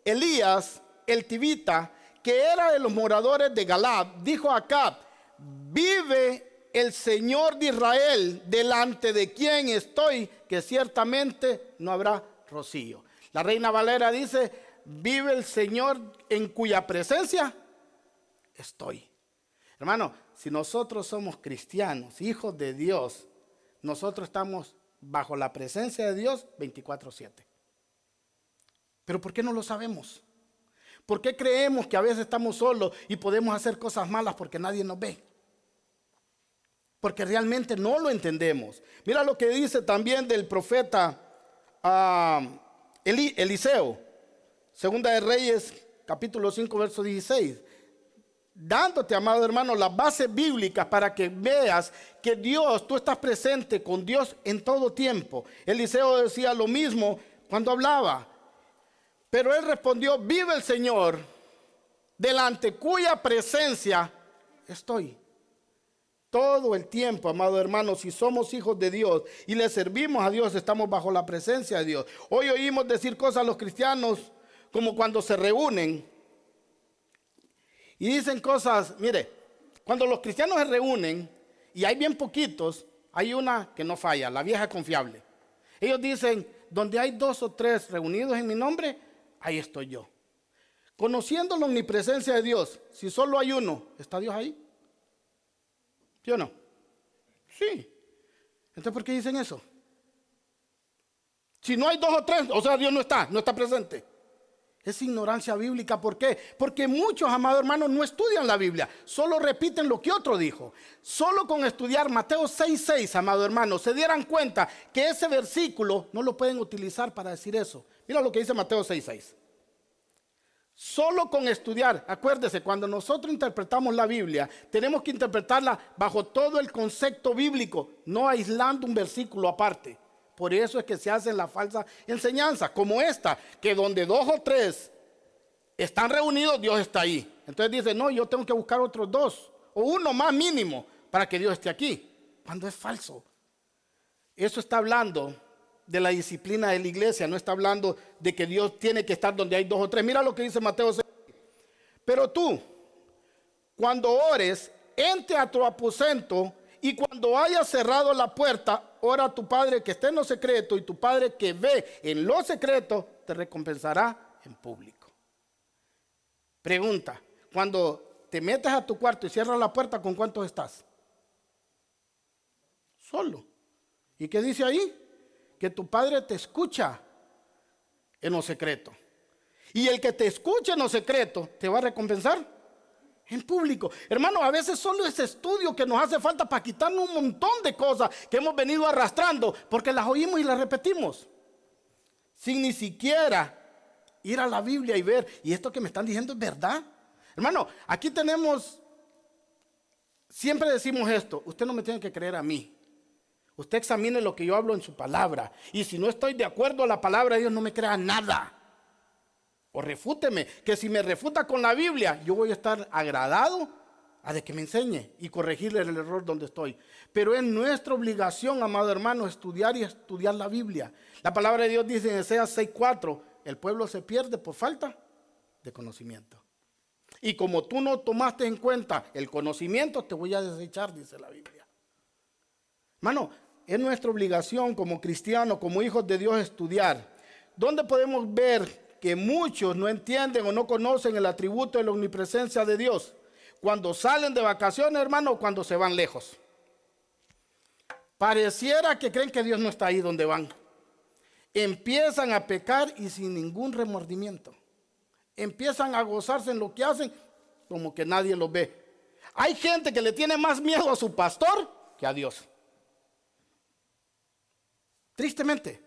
Speaker 1: Elías, el tibita, que era de los moradores de Galad, dijo a Acab: vive el Señor de Israel, delante de quien estoy, que ciertamente no habrá rocío. La Reina Valera dice: vive el Señor en cuya presencia estoy. Hermano, si nosotros somos cristianos, hijos de Dios, nosotros estamos bajo la presencia de Dios 24/7. Pero ¿por qué no lo sabemos? ¿Por qué creemos que a veces estamos solos y podemos hacer cosas malas porque nadie nos ve? Porque realmente no lo entendemos. Mira lo que dice también del profeta Eliseo, Segunda de Reyes, capítulo 5, verso 16. Dándote, amado hermano, las bases bíblicas para que veas que Dios, tú estás presente con Dios en todo tiempo. Eliseo decía lo mismo cuando hablaba. Pero él respondió: vive el Señor, delante cuya presencia estoy. Todo el tiempo, amado hermano, si somos hijos de Dios y le servimos a Dios, estamos bajo la presencia de Dios. Hoy oímos decir cosas a los cristianos como cuando se reúnen y dicen cosas. Mire, cuando los cristianos se reúnen y hay bien poquitos, hay una que no falla, la vieja confiable. Ellos dicen: donde hay 2 o 3 reunidos en mi nombre, ahí estoy yo. Conociendo la omnipresencia de Dios, si solo hay uno, ¿está Dios ahí? ¿Sí o no? Sí. Entonces, ¿por qué dicen eso? Si no hay 2 o 3, o sea, Dios no está presente. Es ignorancia bíblica. ¿Por qué? Porque muchos, amados hermanos, no estudian la Biblia, solo repiten lo que otro dijo. Solo con estudiar Mateo 6:6, amado hermano, se dieran cuenta que ese versículo no lo pueden utilizar para decir eso. Mira lo que dice Mateo 6:6. Solo con estudiar, acuérdese, cuando nosotros interpretamos la Biblia, tenemos que interpretarla bajo todo el concepto bíblico, no aislando un versículo aparte. Por eso es que se hace la falsa enseñanza, como esta, que donde 2 o 3 están reunidos, Dios está ahí. Entonces dice: no, yo tengo que buscar otros 2 o 1 más mínimo para que Dios esté aquí, cuando es falso. Eso está hablando de la disciplina de la iglesia, no está hablando de que Dios tiene que estar donde hay 2 o 3. Mira lo que dice Mateo 6. Pero tú, cuando ores, entre a tu aposento, y cuando hayas cerrado la puerta, ora a tu Padre que está en lo secreto, y tu Padre que ve en lo secreto te recompensará en público. Pregunta: cuando te metes a tu cuarto y cierras la puerta, ¿con cuántos estás? Solo. ¿Y qué dice ahí? Que tu Padre te escucha en lo secreto. Y el que te escucha en lo secreto te va a recompensar en público. Hermano, a veces solo ese estudio que nos hace falta para quitarnos un montón de cosas que hemos venido arrastrando, porque las oímos y las repetimos, sin ni siquiera ir a la Biblia y ver, ¿y esto que me están diciendo es verdad? Hermano, aquí tenemos, siempre decimos esto: usted no me tiene que creer a mí. Usted examine lo que yo hablo en su palabra. Y si no estoy de acuerdo a la palabra de Dios, no me crea nada. O refúteme, que si me refuta con la Biblia, yo voy a estar agradado a de que me enseñe y corregirle el error donde estoy. Pero es nuestra obligación, amado hermano, estudiar y estudiar la Biblia. La palabra de Dios dice en Ezequiel 6:4, el pueblo se pierde por falta de conocimiento. Y como tú no tomaste en cuenta el conocimiento, te voy a desechar, dice la Biblia. Hermano, es nuestra obligación como cristianos, como hijos de Dios, estudiar. ¿Dónde podemos ver que muchos no entienden o no conocen el atributo de la omnipresencia de Dios? Cuando salen de vacaciones, hermano, o cuando se van lejos. Pareciera que creen que Dios no está ahí donde van. Empiezan a pecar y sin ningún remordimiento. Empiezan a gozarse en lo que hacen como que nadie los ve. Hay gente que le tiene más miedo a su pastor que a Dios. Tristemente,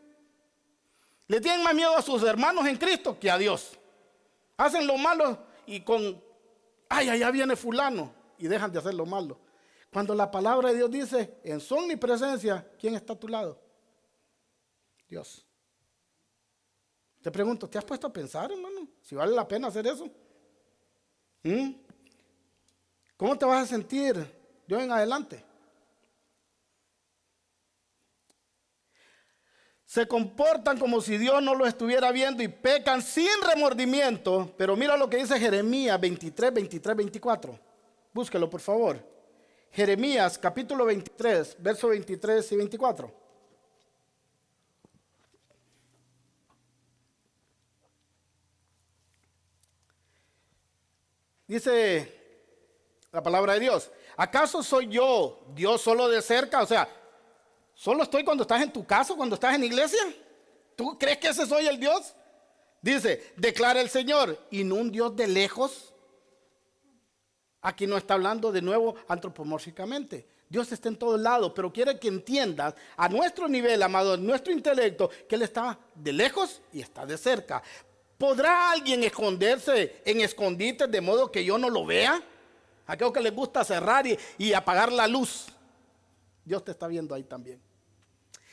Speaker 1: le tienen más miedo a sus hermanos en Cristo que a Dios. Hacen lo malo y con, ay, allá viene fulano, y dejan de hacer lo malo. Cuando la palabra de Dios dice: en su omnipresencia, ¿quién está a tu lado? Dios. Te pregunto, ¿te has puesto a pensar, hermano? Si vale la pena hacer eso. ¿Mm? ¿Cómo te vas a sentir de hoy en adelante? Se comportan como si Dios no lo estuviera viendo y pecan sin remordimiento. Pero mira lo que dice Jeremías 23, 23, 24. Búsquelo, por favor. Jeremías capítulo 23, versos 23 y 24. Dice la palabra de Dios: ¿acaso soy yo Dios solo de cerca? O sea, ¿solo estoy cuando estás en tu casa, cuando estás en iglesia? ¿Tú crees que ese soy el Dios? Dice, declara el Señor, ¿y no un Dios de lejos? Aquí no está hablando de nuevo antropomórficamente. Dios está en todos lados, pero quiere que entiendas a nuestro nivel, amado, nuestro intelecto, que Él está de lejos y está de cerca. ¿Podrá alguien esconderse en escondites de modo que yo no lo vea? Aquellos que les gusta cerrar y apagar la luz. Dios te está viendo ahí también.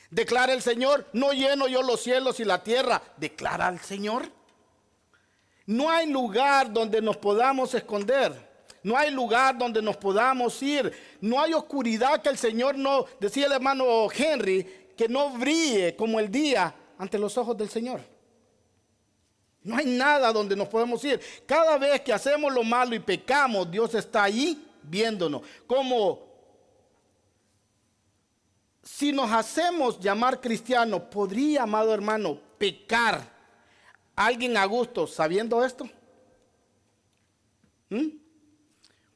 Speaker 1: Declara el Señor, no lleno yo los cielos y la tierra. Declara el Señor. No hay lugar donde nos podamos esconder. No hay lugar donde nos podamos ir. No hay oscuridad que el Señor no, decía el hermano Henry, que no brille como el día ante los ojos del Señor. No hay nada donde nos podemos ir. Cada vez que hacemos lo malo y pecamos, Dios está ahí viéndonos. Como si nos hacemos llamar cristianos, ¿podría, amado hermano, pecar alguien a gusto sabiendo esto?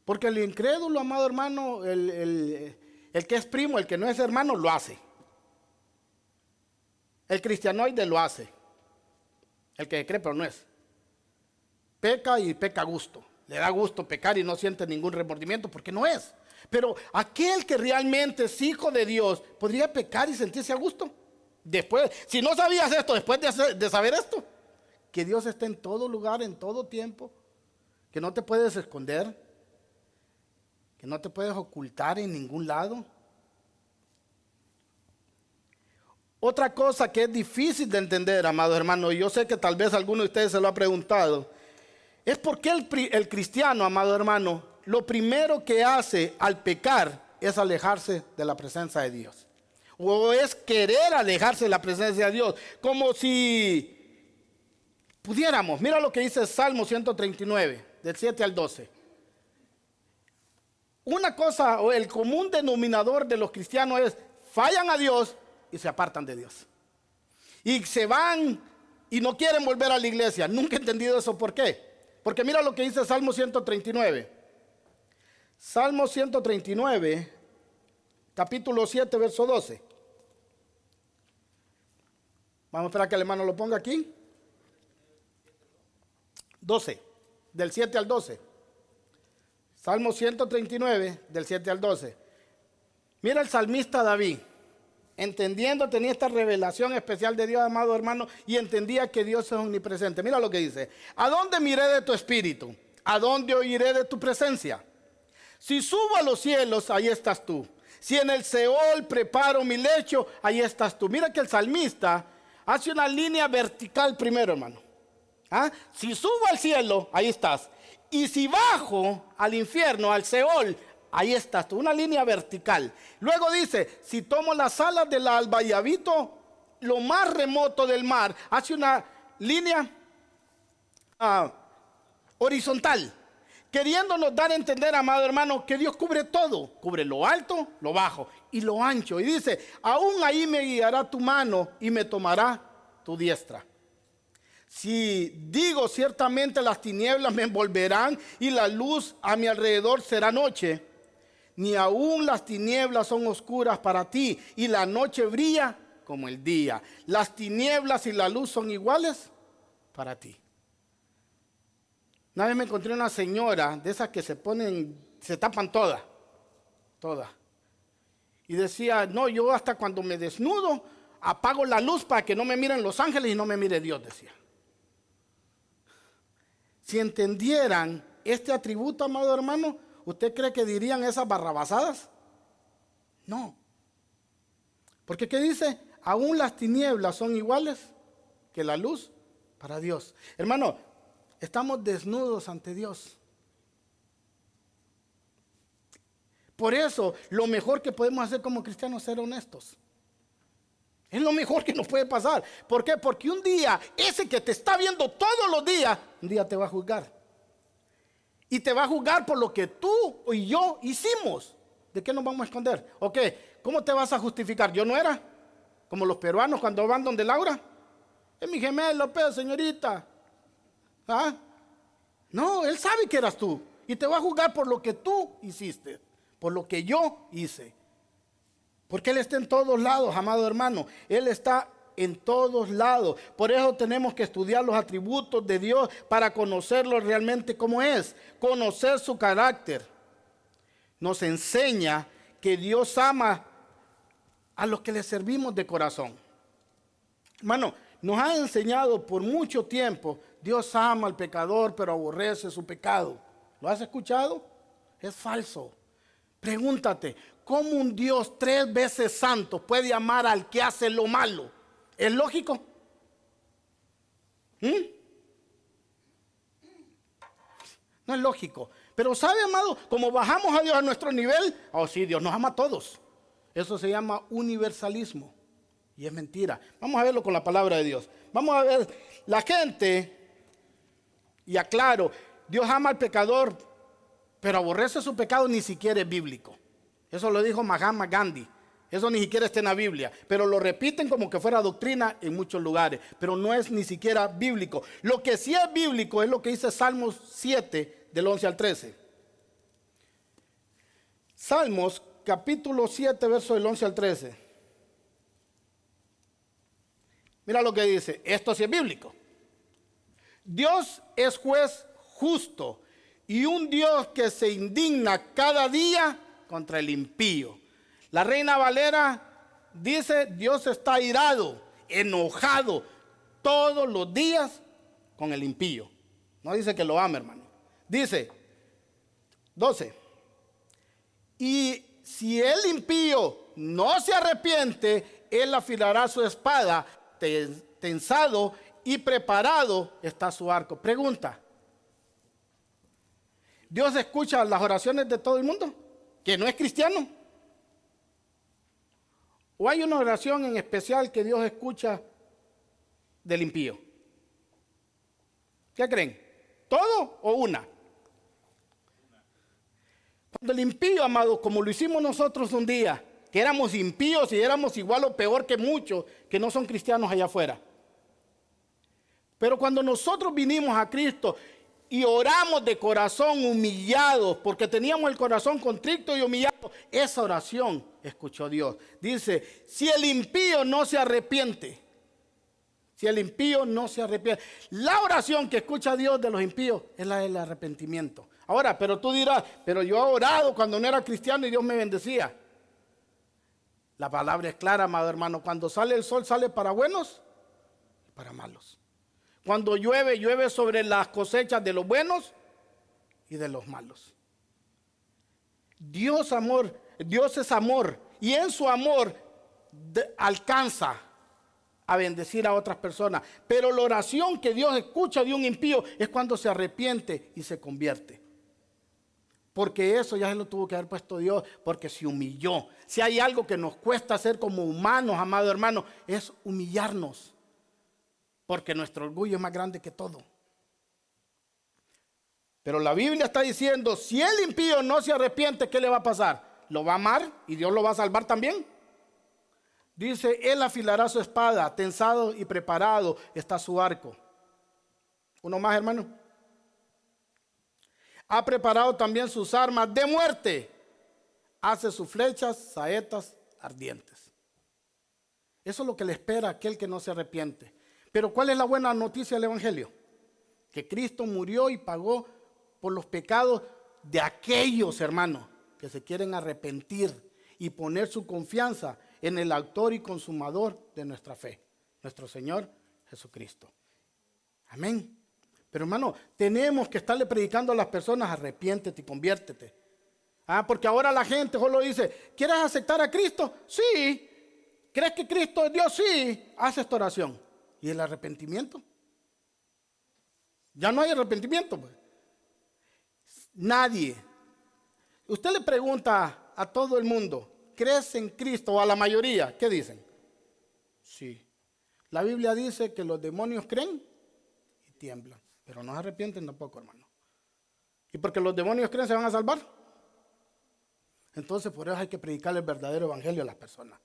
Speaker 1: Porque el incrédulo, amado hermano, el que es primo, el que no es hermano, lo hace. El cristianoide lo hace. El que cree pero no es. Peca y peca a gusto. Le da gusto pecar y no siente ningún remordimiento porque no es. Pero aquel que realmente es hijo de Dios, ¿podría pecar y sentirse a gusto? Después, si no sabías esto, después de saber esto, que Dios está en todo lugar, en todo tiempo, que no te puedes esconder, que no te puedes ocultar en ningún lado. Otra cosa que es difícil de entender, amados hermanos, y yo sé que tal vez alguno de ustedes se lo ha preguntado, es por qué el cristiano, amado hermano, lo primero que hace al pecar es alejarse de la presencia de Dios. O es querer alejarse de la presencia de Dios. Como si pudiéramos, mira lo que dice Salmo 139, del 7 al 12. Una cosa, o el común denominador de los cristianos es, fallan a Dios y se apartan de Dios. Y se van y no quieren volver a la iglesia. Nunca he entendido eso. ¿Por qué? Porque mira lo que dice Salmo 139. Salmo 139, capítulo 7, verso 12. Vamos a esperar que el hermano lo ponga aquí. 12, del 7 al 12. Salmo 139, del 7 al 12. Mira el salmista David. Entendiendo, tenía esta revelación especial de Dios, amado hermano, y entendía que Dios es omnipresente. Mira lo que dice: ¿a dónde miré de tu espíritu? ¿A dónde oiré de tu presencia? Si subo a los cielos, ahí estás tú. Si en el Seol preparo mi lecho, ahí estás tú. Mira que el salmista hace una línea vertical primero, hermano. Si subo al cielo, ahí estás. Y si bajo al infierno, al Seol, ahí estás tú, una línea vertical. Luego dice, si tomo las alas del alba y habito lo más remoto del mar, hace una línea horizontal, queriéndonos dar a entender, amado hermano, que Dios cubre todo, cubre lo alto, lo bajo y lo ancho. Y dice, aún ahí me guiará tu mano y me tomará tu diestra. Si digo, ciertamente las tinieblas me envolverán y la luz a mi alrededor será noche, ni aún las tinieblas son oscuras para ti y la noche brilla como el día. Las tinieblas y la luz son iguales para ti. Una vez me encontré una señora de esas que se tapan todas. Y decía, no, yo hasta cuando me desnudo apago la luz para que no me miren los ángeles y no me mire Dios, decía. Si entendieran este atributo, amado hermano, ¿usted cree que dirían esas barrabasadas? No. Porque ¿qué dice? Aún las tinieblas son iguales que la luz para Dios. Hermano, estamos desnudos ante Dios. Por eso, lo mejor que podemos hacer como cristianos es ser honestos. Es lo mejor que nos puede pasar. ¿Por qué? Porque un día, ese que te está viendo todos los días, un día te va a juzgar. Y te va a juzgar por lo que tú y yo hicimos. ¿De qué nos vamos a esconder? ¿O qué? ¿Cómo te vas a justificar? ¿Yo no era? Como los peruanos cuando van donde Laura. Es mi gemelo, pues, señorita. ¿Ah? No, él sabe que eras tú. Y te va a juzgar por lo que tú hiciste. Por lo que yo hice. Porque Él está en todos lados, amado hermano. Él está en todos lados. Por eso tenemos que estudiar los atributos de Dios para conocerlo realmente como es. Conocer su carácter. Nos enseña que Dios ama a los que le servimos de corazón. Hermano, nos ha enseñado por mucho tiempo, Dios ama al pecador, pero aborrece su pecado. ¿Lo has escuchado? Es falso. Pregúntate, ¿cómo un Dios 3 veces santo puede amar al que hace lo malo? ¿Es lógico? No es lógico. Pero ¿sabe, amado? Como bajamos a Dios a nuestro nivel, oh sí, Dios nos ama a todos. Eso se llama universalismo. Y es mentira. Vamos a verlo con la palabra de Dios. Vamos a ver, la gente, y aclaro, Dios ama al pecador, pero aborrece su pecado, ni siquiera es bíblico. Eso lo dijo Mahatma Gandhi. Eso ni siquiera está en la Biblia. Pero lo repiten como que fuera doctrina en muchos lugares. Pero no es ni siquiera bíblico. Lo que sí es bíblico es lo que dice Salmos 7, del 11 al 13. Salmos capítulo 7, verso del 11 al 13. Mira lo que dice. Esto sí es bíblico. Dios es juez justo y un Dios que se indigna cada día contra el impío. La Reina Valera dice, Dios está airado, enojado todos los días con el impío. No dice que lo ama, hermano. Dice, 12. Y si el impío no se arrepiente, él afilará su espada, tensado y preparado está su arco. Pregunta, ¿Dios escucha las oraciones de todo el mundo que no es cristiano? ¿O hay una oración en especial que Dios escucha del impío? ¿Qué creen? ¿Todo o una? Cuando el impío, amado, como lo hicimos nosotros un día, que éramos impíos y éramos igual o peor que muchos que no son cristianos allá afuera. Pero cuando nosotros vinimos a Cristo y oramos de corazón humillados, porque teníamos el corazón contrito y humillado, esa oración escuchó Dios. Dice, si el impío no se arrepiente, si el impío no se arrepiente. La oración que escucha Dios de los impíos es la del arrepentimiento. Ahora, pero tú dirás, pero yo he orado cuando no era cristiano y Dios me bendecía. La palabra es clara, amado hermano. Cuando sale el sol, sale para buenos y para malos. Cuando llueve, llueve sobre las cosechas de los buenos y de los malos. Dios es amor. Y en su amor alcanza a bendecir a otras personas. Pero la oración que Dios escucha de un impío es cuando se arrepiente y se convierte. Porque eso ya se lo tuvo que haber puesto Dios, porque se humilló. Si hay algo que nos cuesta hacer como humanos, amado hermano, es humillarnos. Porque nuestro orgullo es más grande que todo. Pero la Biblia está diciendo, si el impío no se arrepiente, ¿qué le va a pasar? ¿Lo va a amar y Dios lo va a salvar también? Dice, él afilará su espada, tensado y preparado está su arco. Uno más, hermano. Ha preparado también sus armas de muerte. Hace sus flechas, saetas ardientes. Eso es lo que le espera a aquel que no se arrepiente. Pero ¿cuál es la buena noticia del Evangelio? Que Cristo murió y pagó por los pecados de aquellos, hermanos, que se quieren arrepentir y poner su confianza en el autor y consumador de nuestra fe, nuestro Señor Jesucristo. Amén. Pero hermano, tenemos que estarle predicando a las personas, arrepiéntete y conviértete. Porque ahora la gente solo dice, ¿quieres aceptar a Cristo? Sí. ¿Crees que Cristo es Dios? Sí. Haz esta oración. ¿Y el arrepentimiento? Ya no hay arrepentimiento, pues. Nadie. Usted le pregunta a todo el mundo, ¿crees en Cristo? O a la mayoría, ¿qué dicen? Sí. La Biblia dice que los demonios creen y tiemblan, pero no se arrepienten tampoco, hermano. ¿Y porque los demonios creen se van a salvar? Entonces por eso hay que predicar el verdadero evangelio a las personas.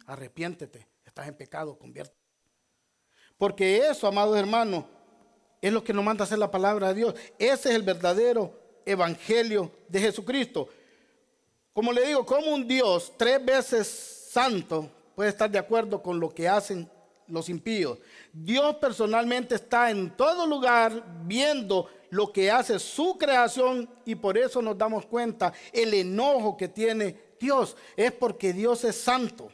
Speaker 1: Arrepiéntete, estás en pecado, conviértete. Porque eso, amados hermanos, es lo que nos manda a hacer la palabra de Dios. Ese es el verdadero evangelio de Jesucristo. Como le digo, como un Dios 3 veces santo puede estar de acuerdo con lo que hacen los impíos. Dios personalmente está en todo lugar viendo lo que hace su creación, y por eso nos damos cuenta el enojo que tiene Dios. Es porque Dios es santo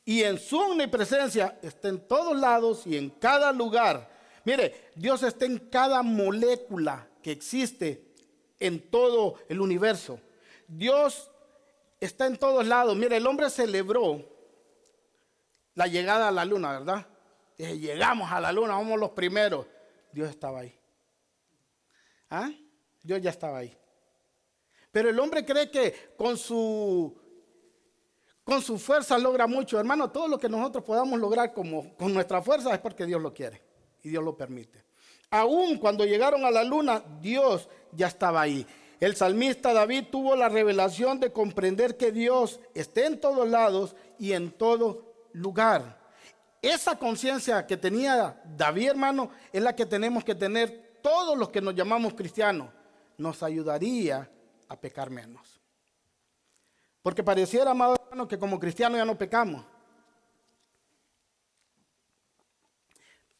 Speaker 1: y en su omnipresencia está en todos lados y en cada lugar. Mire, Dios está en cada molécula que existe en todo el universo. Dios está en todos lados. Mire, el hombre celebró la llegada a la luna, ¿verdad? Dije, llegamos a la luna, somos los primeros. Dios estaba ahí. ¿Ah? Dios ya estaba ahí. Pero el hombre cree que con su fuerza logra mucho. Hermano, todo lo que nosotros podamos lograr con nuestra fuerza es porque Dios lo quiere y Dios lo permite. Aún cuando llegaron a la luna, Dios ya estaba ahí. El salmista David tuvo la revelación de comprender que Dios está en todos lados y en todo lugar. Esa conciencia que tenía David, hermano, es la que tenemos que tener todos los que nos llamamos cristianos. Nos ayudaría a pecar menos. Porque pareciera, amado hermano, que como cristianos ya no pecamos.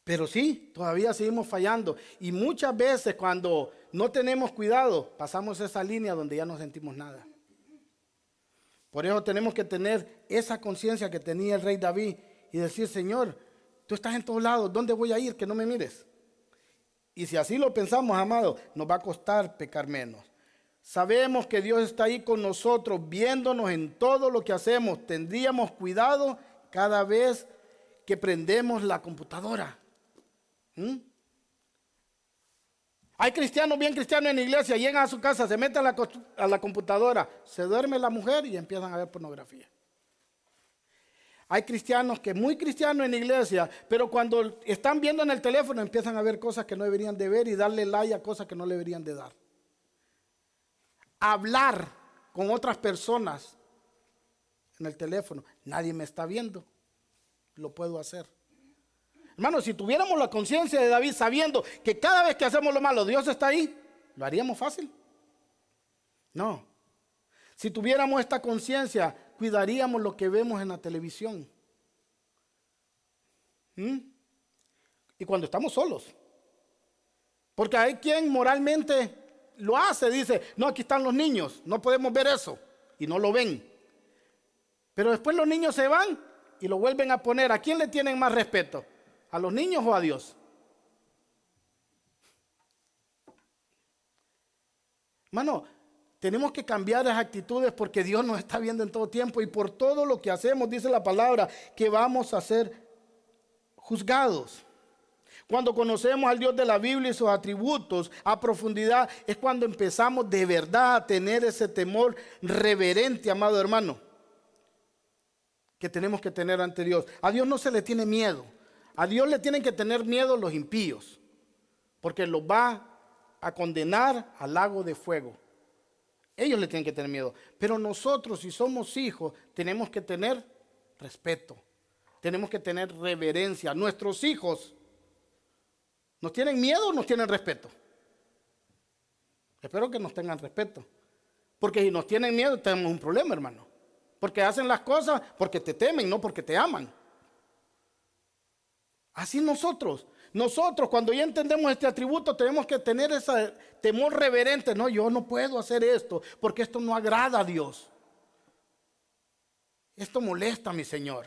Speaker 1: Pero sí, todavía seguimos fallando. Y muchas veces cuando no tenemos cuidado, pasamos esa línea donde ya no sentimos nada. Por eso tenemos que tener esa conciencia que tenía el rey David y decir, Señor, tú estás en todos lados, ¿dónde voy a ir? Que no me mires. Y si así lo pensamos, amado, nos va a costar pecar menos. Sabemos que Dios está ahí con nosotros, viéndonos en todo lo que hacemos. Tendríamos cuidado cada vez que prendemos la computadora. Hay cristianos, bien cristianos en la iglesia, llegan a su casa, se meten a la computadora, se duerme la mujer y empiezan a ver pornografía. Hay cristianos que muy cristianos en la iglesia, pero cuando están viendo en el teléfono empiezan a ver cosas que no deberían de ver y darle like a cosas que no le deberían de dar. Hablar con otras personas en el teléfono, nadie me está viendo, lo puedo hacer. Hermano, si tuviéramos la conciencia de David sabiendo que cada vez que hacemos lo malo Dios está ahí, ¿lo haríamos fácil? No. Si tuviéramos esta conciencia, cuidaríamos lo que vemos en la televisión. Y cuando estamos solos. Porque hay quien moralmente lo hace, dice, no, aquí están los niños, no podemos ver eso. Y no lo ven. Pero después los niños se van y lo vuelven a poner. ¿A quién le tienen más respeto? ¿A los niños o a Dios? Hermano, tenemos que cambiar las actitudes porque Dios nos está viendo en todo tiempo y por todo lo que hacemos, dice la palabra, que vamos a ser juzgados. Cuando conocemos al Dios de la Biblia y sus atributos a profundidad, es cuando empezamos de verdad a tener ese temor reverente, amado hermano, que tenemos que tener ante Dios. A Dios no se le tiene miedo. A Dios le tienen que tener miedo los impíos, porque los va a condenar al lago de fuego. Ellos le tienen que tener miedo. Pero nosotros, si somos hijos, tenemos que tener respeto. Tenemos que tener reverencia. Nuestros hijos, ¿nos tienen miedo o nos tienen respeto? Espero que nos tengan respeto. Porque si nos tienen miedo, tenemos un problema, hermano. Porque hacen las cosas porque te temen, no porque te aman. Así nosotros cuando ya entendemos este atributo tenemos que tener ese temor reverente. No, yo no puedo hacer esto porque esto no agrada a Dios. Esto molesta a mi Señor.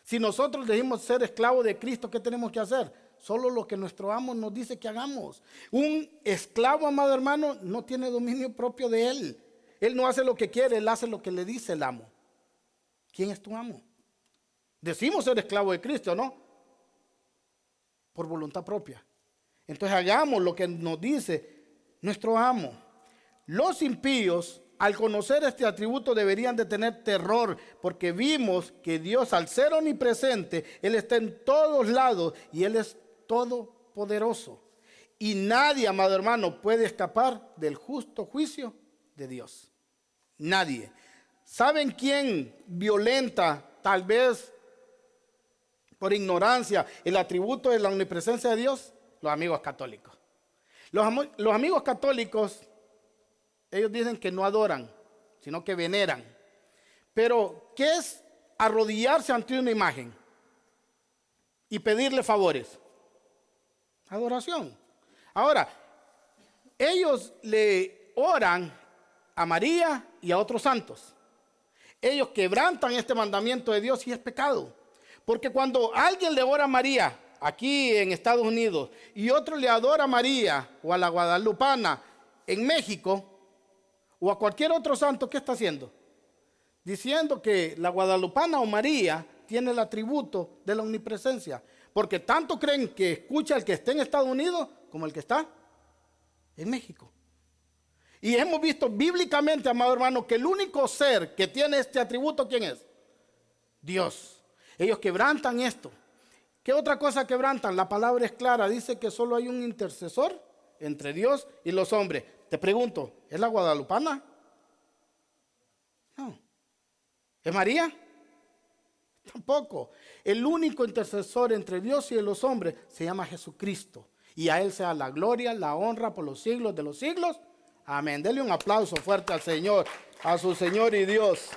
Speaker 1: Si nosotros decimos ser esclavos de Cristo, ¿qué tenemos que hacer? Solo lo que nuestro amo nos dice que hagamos. Un esclavo, amado hermano, no tiene dominio propio de él. Él no hace lo que quiere, él hace lo que le dice el amo. ¿Quién es tu amo? Decimos ser esclavo de Cristo, ¿no? Por voluntad propia. Entonces hagamos lo que nos dice nuestro amo. Los impíos, al conocer este atributo, deberían de tener terror, porque vimos que Dios, al ser omnipresente, Él está en todos lados y Él es todopoderoso. Y nadie, amado hermano, puede escapar del justo juicio de Dios. Nadie. ¿Saben quién violenta, tal vez por ignorancia, el atributo de la omnipresencia de Dios? Los amigos católicos. Los amigos católicos, ellos dicen que no adoran, sino que veneran. Pero, ¿qué es arrodillarse ante una imagen y pedirle favores? Adoración. Ahora, ellos le oran a María y a otros santos. Ellos quebrantan este mandamiento de Dios y es pecado. Porque cuando alguien le ora a María, aquí en Estados Unidos, y otro le adora a María o a la Guadalupana en México, o a cualquier otro santo, ¿qué está haciendo? Diciendo que la Guadalupana o María tiene el atributo de la omnipresencia. Porque tanto creen que escucha el que esté en Estados Unidos como el que está en México. Y hemos visto bíblicamente, amado hermano, que el único ser que tiene este atributo, ¿quién es? Dios. Ellos quebrantan esto. ¿Qué otra cosa quebrantan? La palabra es clara, dice que solo hay un intercesor entre Dios y los hombres. Te pregunto, ¿es la Guadalupana? No. ¿Es María? Tampoco. El único intercesor entre Dios y los hombres se llama Jesucristo. Y a Él sea la gloria, la honra por los siglos de los siglos. Amén. Dele un aplauso fuerte al Señor, a su Señor y Dios.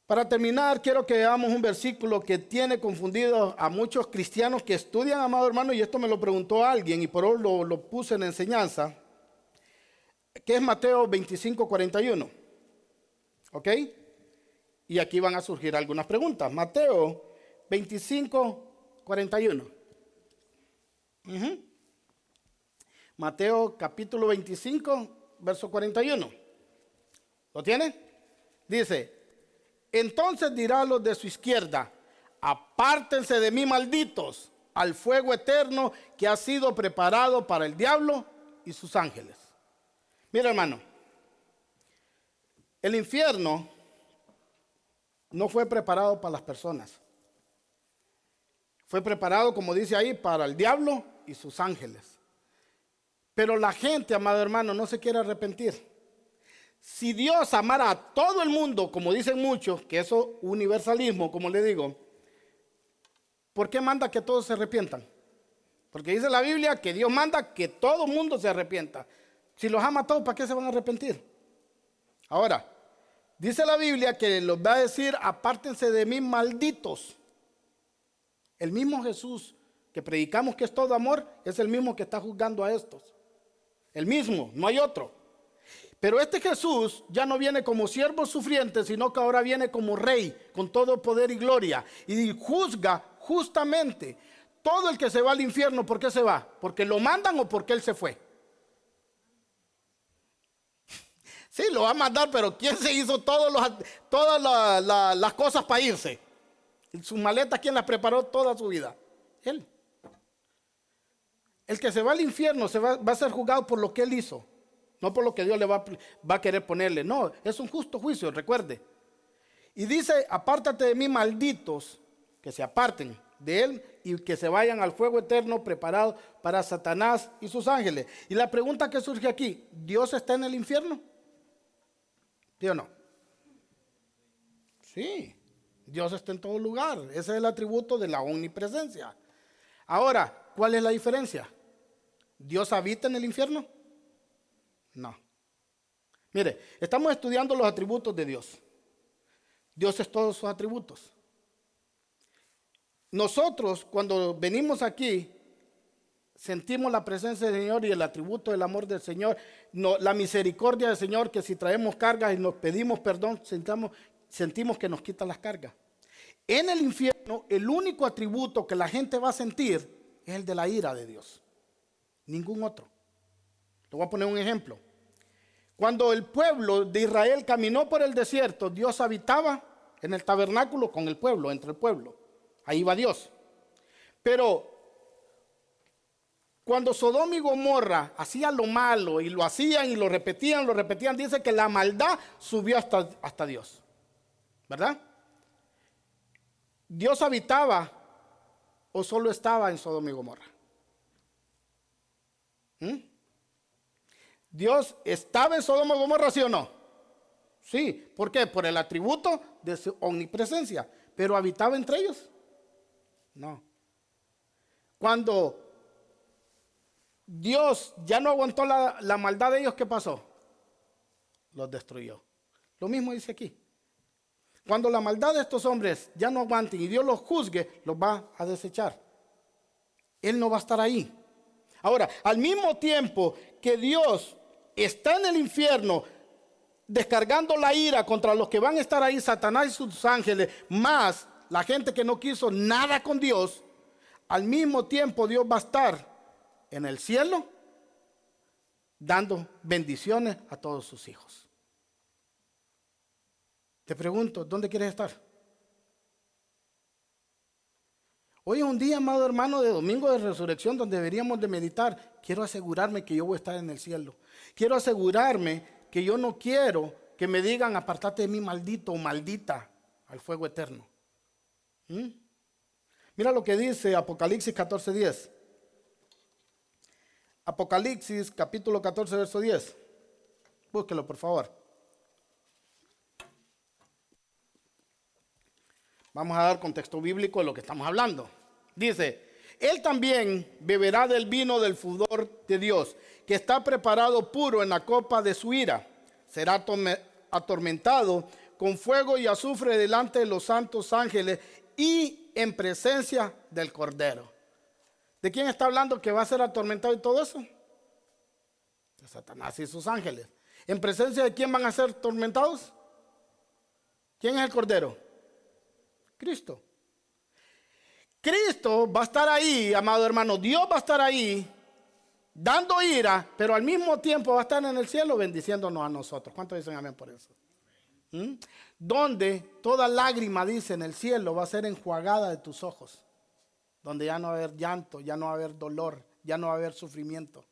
Speaker 1: Para terminar, quiero que veamos un versículo que tiene confundido a muchos cristianos que estudian, amado hermano, y esto me lo preguntó alguien y por hoy lo puse en enseñanza, que es Mateo 25, 41. ¿Ok? Y aquí van a surgir algunas preguntas. Mateo 25, 41. Mateo capítulo 25, verso 41. ¿Lo tiene? Dice: entonces dirá a los de su izquierda: apártense de mí, malditos, al fuego eterno que ha sido preparado para el diablo y sus ángeles. Mira, hermano, el infierno no fue preparado para las personas. Fue preparado, como dice ahí, para el diablo y sus ángeles. Pero la gente, amado hermano, no se quiere arrepentir. Si Dios amara a todo el mundo, como dicen muchos, que eso es universalismo, como le digo, ¿por qué manda que todos se arrepientan? Porque dice la Biblia que Dios manda que todo el mundo se arrepienta. Si los ama a todos, ¿para qué se van a arrepentir? Ahora, dice la Biblia que los va a decir: apártense de mí, malditos. El mismo Jesús que predicamos que es todo amor, es el mismo que está juzgando a estos. El mismo, no hay otro. Pero este Jesús ya no viene como siervo sufriente, sino que ahora viene como rey, con todo poder y gloria. Y juzga justamente todo el que se va al infierno. ¿Por qué se va? ¿Porque lo mandan o porque él se fue? Sí, lo va a mandar, pero ¿quién se hizo todas las cosas para irse? Sus maletas, ¿quién las preparó toda su vida? Él. El que se va al infierno va a ser juzgado por lo que él hizo. No por lo que Dios le va a querer ponerle. No, es un justo juicio, recuerde. Y dice: apártate de mí, malditos, que se aparten de él y que se vayan al fuego eterno preparado para Satanás y sus ángeles. Y la pregunta que surge aquí: ¿Dios está en el infierno? ¿Sí o no? Sí, Dios está en todo lugar. Ese es el atributo de la omnipresencia. Ahora, ¿cuál es la diferencia? ¿Dios habita en el infierno? No. Mire, estamos estudiando los atributos de Dios. Dios es todos sus atributos. Nosotros, cuando venimos aquí, sentimos la presencia del Señor y el atributo del amor del Señor, la misericordia del Señor, que si traemos cargas y nos pedimos perdón, sentimos que nos quita las cargas. En el infierno, el único atributo que la gente va a sentir es el de la ira de Dios. Ningún otro. Le voy a poner un ejemplo. Cuando el pueblo de Israel caminó por el desierto, Dios habitaba en el tabernáculo con el pueblo, entre el pueblo. Ahí va Dios. Pero cuando Sodoma y Gomorra hacían lo malo y lo hacían y lo repetían, dice que la maldad subió hasta Dios. ¿Verdad? ¿Dios habitaba o solo estaba en Sodoma y Gomorra? ¿Dios estaba en Sodoma y Gomorra, sí o no? Sí. ¿Por qué? Por el atributo de su omnipresencia. ¿Pero habitaba entre ellos? No. Cuando Dios ya no aguantó la maldad de ellos, ¿qué pasó? Los destruyó. Lo mismo dice aquí. Cuando la maldad de estos hombres ya no aguanten y Dios los juzgue, los va a desechar. Él no va a estar ahí. Ahora, al mismo tiempo que Dios está en el infierno descargando la ira contra los que van a estar ahí, Satanás y sus ángeles, más la gente que no quiso nada con Dios, al mismo tiempo Dios va a estar en el cielo dando bendiciones a todos sus hijos. Te pregunto, ¿dónde quieres estar? Hoy es un día, amado hermano, de domingo de resurrección donde deberíamos de meditar. Quiero asegurarme que yo voy a estar en el cielo. Quiero asegurarme que yo no quiero que me digan apartate de mí, maldito o maldita, al fuego eterno. Mira lo que dice Apocalipsis 14:10. Apocalipsis capítulo 14 verso 10. Búsquelo por favor. Vamos a dar contexto bíblico de lo que estamos hablando. Dice, él también beberá del vino del furor de Dios, que está preparado puro en la copa de su ira. Será atormentado con fuego y azufre delante de los santos ángeles y en presencia del Cordero. ¿De quién está hablando que va a ser atormentado y todo eso? De Satanás y sus ángeles. ¿En presencia de quién van a ser atormentados? ¿Quién es el Cordero? Cristo. Cristo va a estar ahí, amado hermano. Dios va a estar ahí dando ira, pero al mismo tiempo va a estar en el cielo bendiciéndonos a nosotros. ¿Cuántos dicen amén por eso? Donde toda lágrima, dice, en el cielo va a ser enjuagada de tus ojos. Donde ya no va a haber llanto, ya no va a haber dolor, ya no va a haber sufrimiento.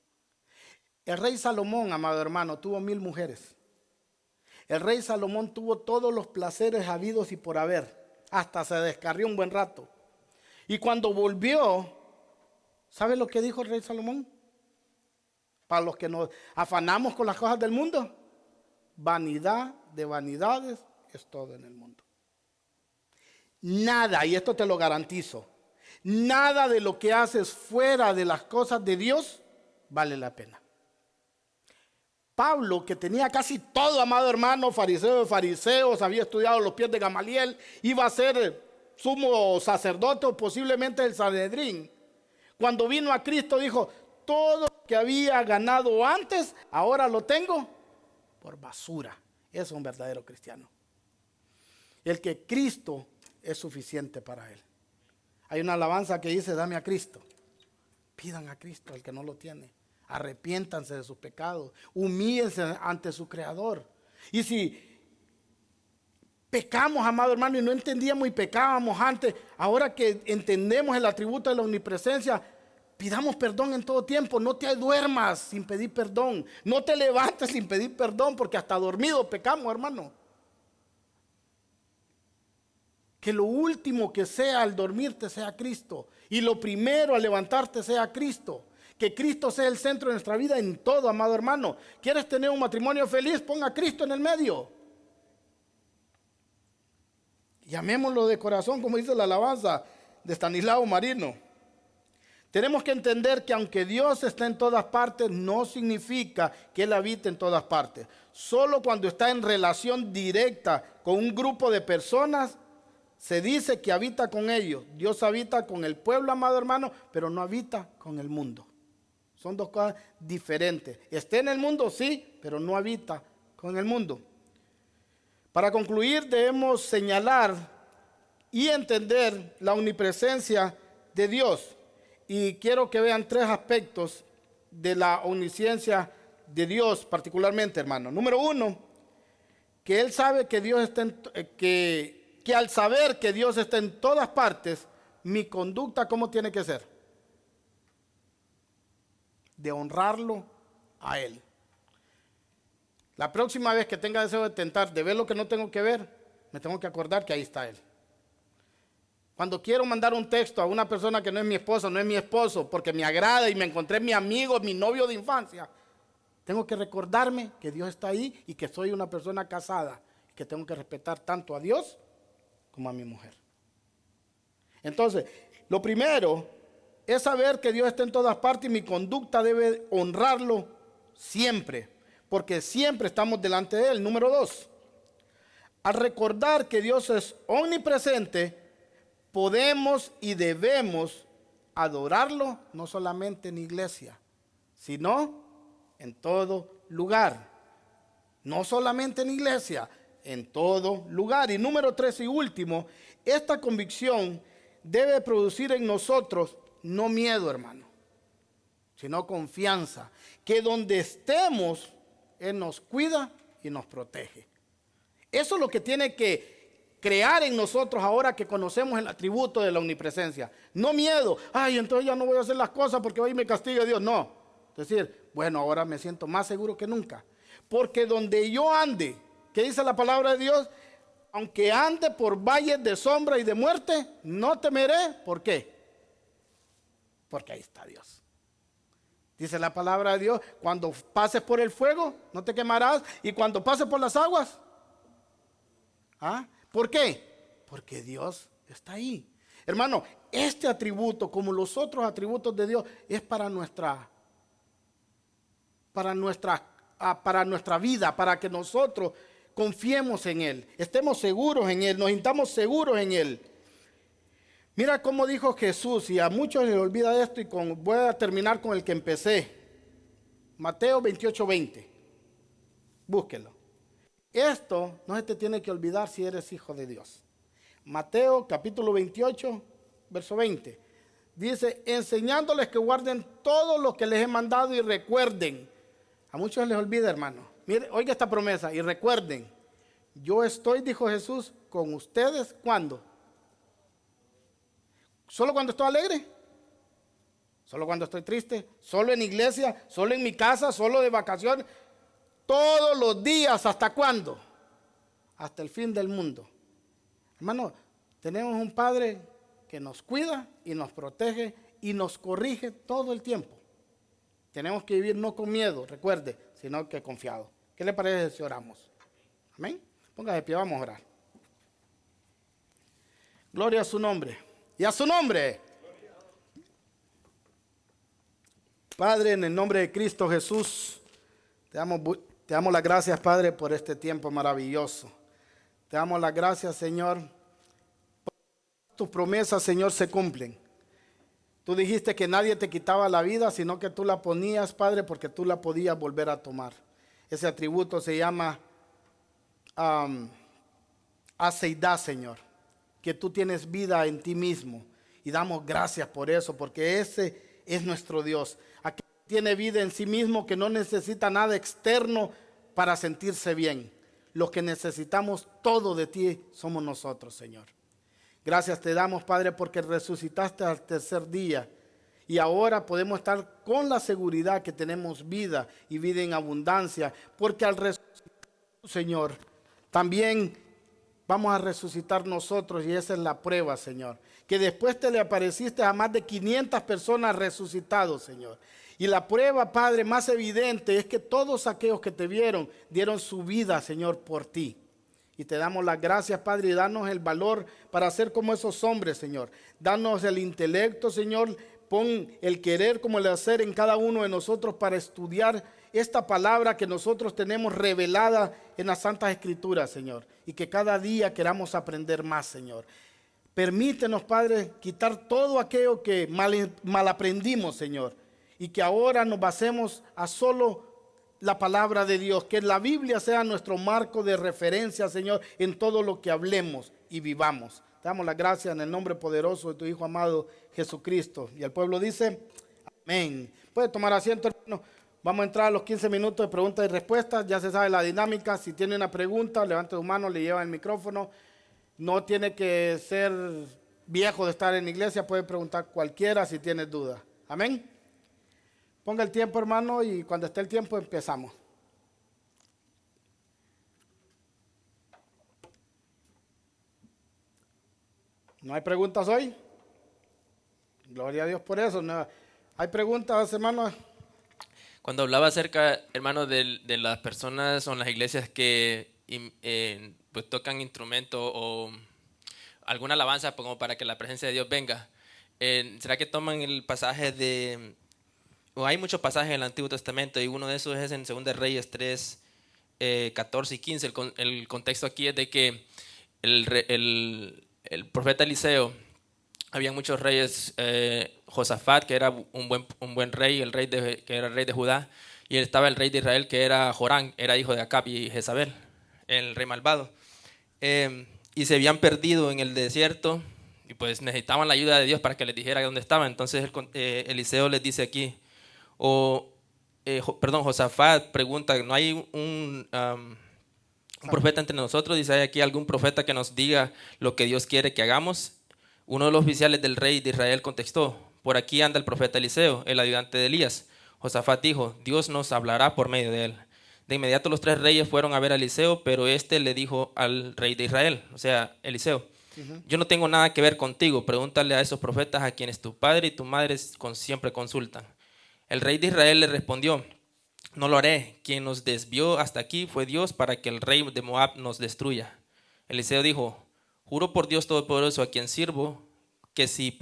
Speaker 1: El rey Salomón, amado hermano, tuvo 1000 mujeres. El rey Salomón tuvo todos los placeres habidos y por haber. Hasta se descarrió un buen rato. Y cuando volvió, ¿sabe lo que dijo el rey Salomón? Para los que nos afanamos con las cosas del mundo, vanidad de vanidades es todo en el mundo. Nada, y esto te lo garantizo, nada de lo que haces fuera de las cosas de Dios vale la pena. Pablo, que tenía casi todo, amado hermano, fariseo de fariseos, había estudiado los pies de Gamaliel, iba a ser sumo sacerdote o posiblemente el Sanedrín. Cuando vino a Cristo dijo, todo lo que había ganado antes, ahora lo tengo por basura. Eso es un verdadero cristiano. El que Cristo es suficiente para él. Hay una alabanza que dice, dame a Cristo. Pidan a Cristo al que no lo tiene. Arrepiéntanse de sus pecados, humíllense ante su Creador. Y si pecamos, amado hermano, y no entendíamos y pecábamos antes, ahora que entendemos el atributo de la omnipresencia, pidamos perdón en todo tiempo. No te duermas sin pedir perdón, no te levantes sin pedir perdón, porque hasta dormido pecamos, hermano. Que lo último que sea al dormirte sea Cristo, y lo primero al levantarte sea Cristo. Que Cristo sea el centro de nuestra vida en todo, amado hermano. ¿Quieres tener un matrimonio feliz? Ponga a Cristo en el medio. Llamémoslo de corazón, como dice la alabanza de Estanislao Marino. Tenemos que entender que aunque Dios está en todas partes, no significa que Él habite en todas partes. Solo cuando está en relación directa con un grupo de personas, se dice que habita con ellos. Dios habita con el pueblo, amado hermano, pero no habita con el mundo. Son dos cosas diferentes. Está en el mundo, sí, pero no habita con el mundo. Para concluir, debemos señalar y entender la omnipresencia de Dios. Y quiero que vean 3 aspectos de la omnisciencia de Dios, particularmente, hermano. Número 1, que Él sabe que Dios está que al saber que Dios está en todas partes, mi conducta, ¿cómo tiene que ser? De honrarlo a Él. La próxima vez que tenga deseo de tentar, de ver lo que no tengo que ver, me tengo que acordar que ahí está Él. Cuando quiero mandar un texto a una persona que no es mi esposa, no es mi esposo, porque me agrada y me encontré mi amigo, mi novio de infancia, tengo que recordarme que Dios está ahí y que soy una persona casada, que tengo que respetar tanto a Dios como a mi mujer. Entonces, lo primero es saber que Dios está en todas partes y mi conducta debe honrarlo siempre, porque siempre estamos delante de Él. Número 2, al recordar que Dios es omnipresente, podemos y debemos adorarlo no solamente en iglesia, sino en todo lugar. No solamente en iglesia, en todo lugar. Y número 3 y último, esta convicción debe producir en nosotros no miedo, hermano, sino confianza, que donde estemos, Él nos cuida y nos protege. Eso es lo que tiene que crear en nosotros ahora que conocemos el atributo de la omnipresencia. No miedo, ay, entonces ya no voy a hacer las cosas porque hoy me castiga Dios. No, es decir, bueno, ahora me siento más seguro que nunca. Porque donde yo ande, ¿qué dice la palabra de Dios? Aunque ande por valles de sombra y de muerte, no temeré. ¿Por qué? Porque ahí está Dios. Dice la palabra de Dios, cuando pases por el fuego, no te quemarás. Y cuando pases por las aguas, ¿ah? ¿Por qué? Porque Dios está ahí. Hermano, este atributo, como los otros atributos de Dios, es para nuestra vida, para que nosotros confiemos en Él, estemos seguros en Él, nos sintamos seguros en Él. Mira cómo dijo Jesús, y a muchos les olvida esto, y voy a terminar con el que empecé. Mateo 28:20. Búsquelo. Esto no se te tiene que olvidar si eres hijo de Dios. Mateo capítulo 28, verso 20. Dice, enseñándoles que guarden todo lo que les he mandado y recuerden. A muchos les olvida, hermano. Mire, oiga esta promesa y recuerden. Yo estoy, dijo Jesús, con ustedes, ¿cuándo? ¿Solo cuando estoy alegre? ¿Solo cuando estoy triste? ¿Solo en iglesia? ¿Solo en mi casa? ¿Solo de vacaciones? Todos los días, ¿hasta cuándo? Hasta el fin del mundo. Hermano, tenemos un Padre que nos cuida y nos protege y nos corrige todo el tiempo. Tenemos que vivir no con miedo, recuerde, sino que confiado. ¿Qué le parece si oramos? Amén. Póngase de pie, vamos a orar. Gloria a su nombre. Y a su nombre. Padre, en el nombre de Cristo Jesús, te damos las gracias, Padre, por este tiempo maravilloso. Te damos las gracias, Señor. Tus promesas, Señor, se cumplen. Tú dijiste que nadie te quitaba la vida, sino que tú la ponías, Padre, porque tú la podías volver a tomar. Ese atributo se llama aceidad, Señor. Que tú tienes vida en ti mismo. Y damos gracias por eso, porque ese es nuestro Dios. Aquel que tiene vida en sí mismo, que no necesita nada externo para sentirse bien. Los que necesitamos todo de ti somos nosotros, Señor. Gracias te damos, Padre, porque resucitaste al tercer día. Y ahora podemos estar con la seguridad que tenemos vida y vida en abundancia. Porque al resucitar, Señor, también vamos a resucitar nosotros, y esa es la prueba, Señor. Que después te le apareciste a más de 500 personas resucitados, Señor. Y la prueba, Padre, más evidente es que todos aquellos que te vieron, dieron su vida, Señor, por ti. Y te damos las gracias, Padre, y danos el valor para ser como esos hombres, Señor. Danos el intelecto, Señor. Pon el querer como el hacer en cada uno de nosotros para estudiar esta palabra que nosotros tenemos revelada en las Santas Escrituras, Señor. Y que cada día queramos aprender más, Señor. Permítenos, Padre, quitar todo aquello que mal aprendimos, Señor. Y que ahora nos basemos a solo la palabra de Dios, que la Biblia sea nuestro marco de referencia, Señor, en todo lo que hablemos y vivamos. Te damos las gracias en el nombre poderoso de tu Hijo amado Jesucristo. Y el pueblo dice, amén. Puede tomar asiento, hermano. Vamos a entrar a los 15 minutos de preguntas y respuestas. Ya se sabe la dinámica. Si tiene una pregunta, levante su mano, le lleva el micrófono. No tiene que ser viejo de estar en la iglesia, puede preguntar cualquiera si tienes duda. Amén. Ponga el tiempo, hermano, y cuando esté el tiempo empezamos. ¿No hay preguntas hoy? Gloria a Dios por eso. No. ¿Hay preguntas, hermano?
Speaker 2: Cuando hablaba acerca, hermano, de las personas o las iglesias que pues tocan instrumento o alguna alabanza como para que la presencia de Dios venga, ¿será que toman el pasaje o hay muchos pasajes en el Antiguo Testamento y uno de esos es en 2 de Reyes 3, 14 y 15? El contexto aquí es de que el profeta Eliseo, había muchos reyes, Josafat, que era un buen rey, que era el rey de Judá, y estaba el rey de Israel, que era Jorán, era hijo de Acab y Jezabel, el rey malvado. Y se habían perdido en el desierto, y pues necesitaban la ayuda de Dios para que les dijera dónde estaban. Entonces Eliseo les dice aquí, Josafat pregunta, ¿no hay un profeta entre nosotros? Dice, ¿hay aquí algún profeta que nos diga lo que Dios quiere que hagamos? Uno de los oficiales del rey de Israel contestó, por aquí anda el profeta Eliseo, el ayudante de Elías. Josafat dijo, Dios nos hablará por medio de él. De inmediato los 3 reyes fueron a ver a Eliseo, pero este le dijo al rey de Israel, o sea, Eliseo, yo no tengo nada que ver contigo, pregúntale a esos profetas a quienes tu padre y tu madre siempre consultan. El rey de Israel le respondió, no lo haré, quien nos desvió hasta aquí fue Dios para que el rey de Moab nos destruya. Eliseo dijo, juro por Dios Todopoderoso a quien sirvo, que si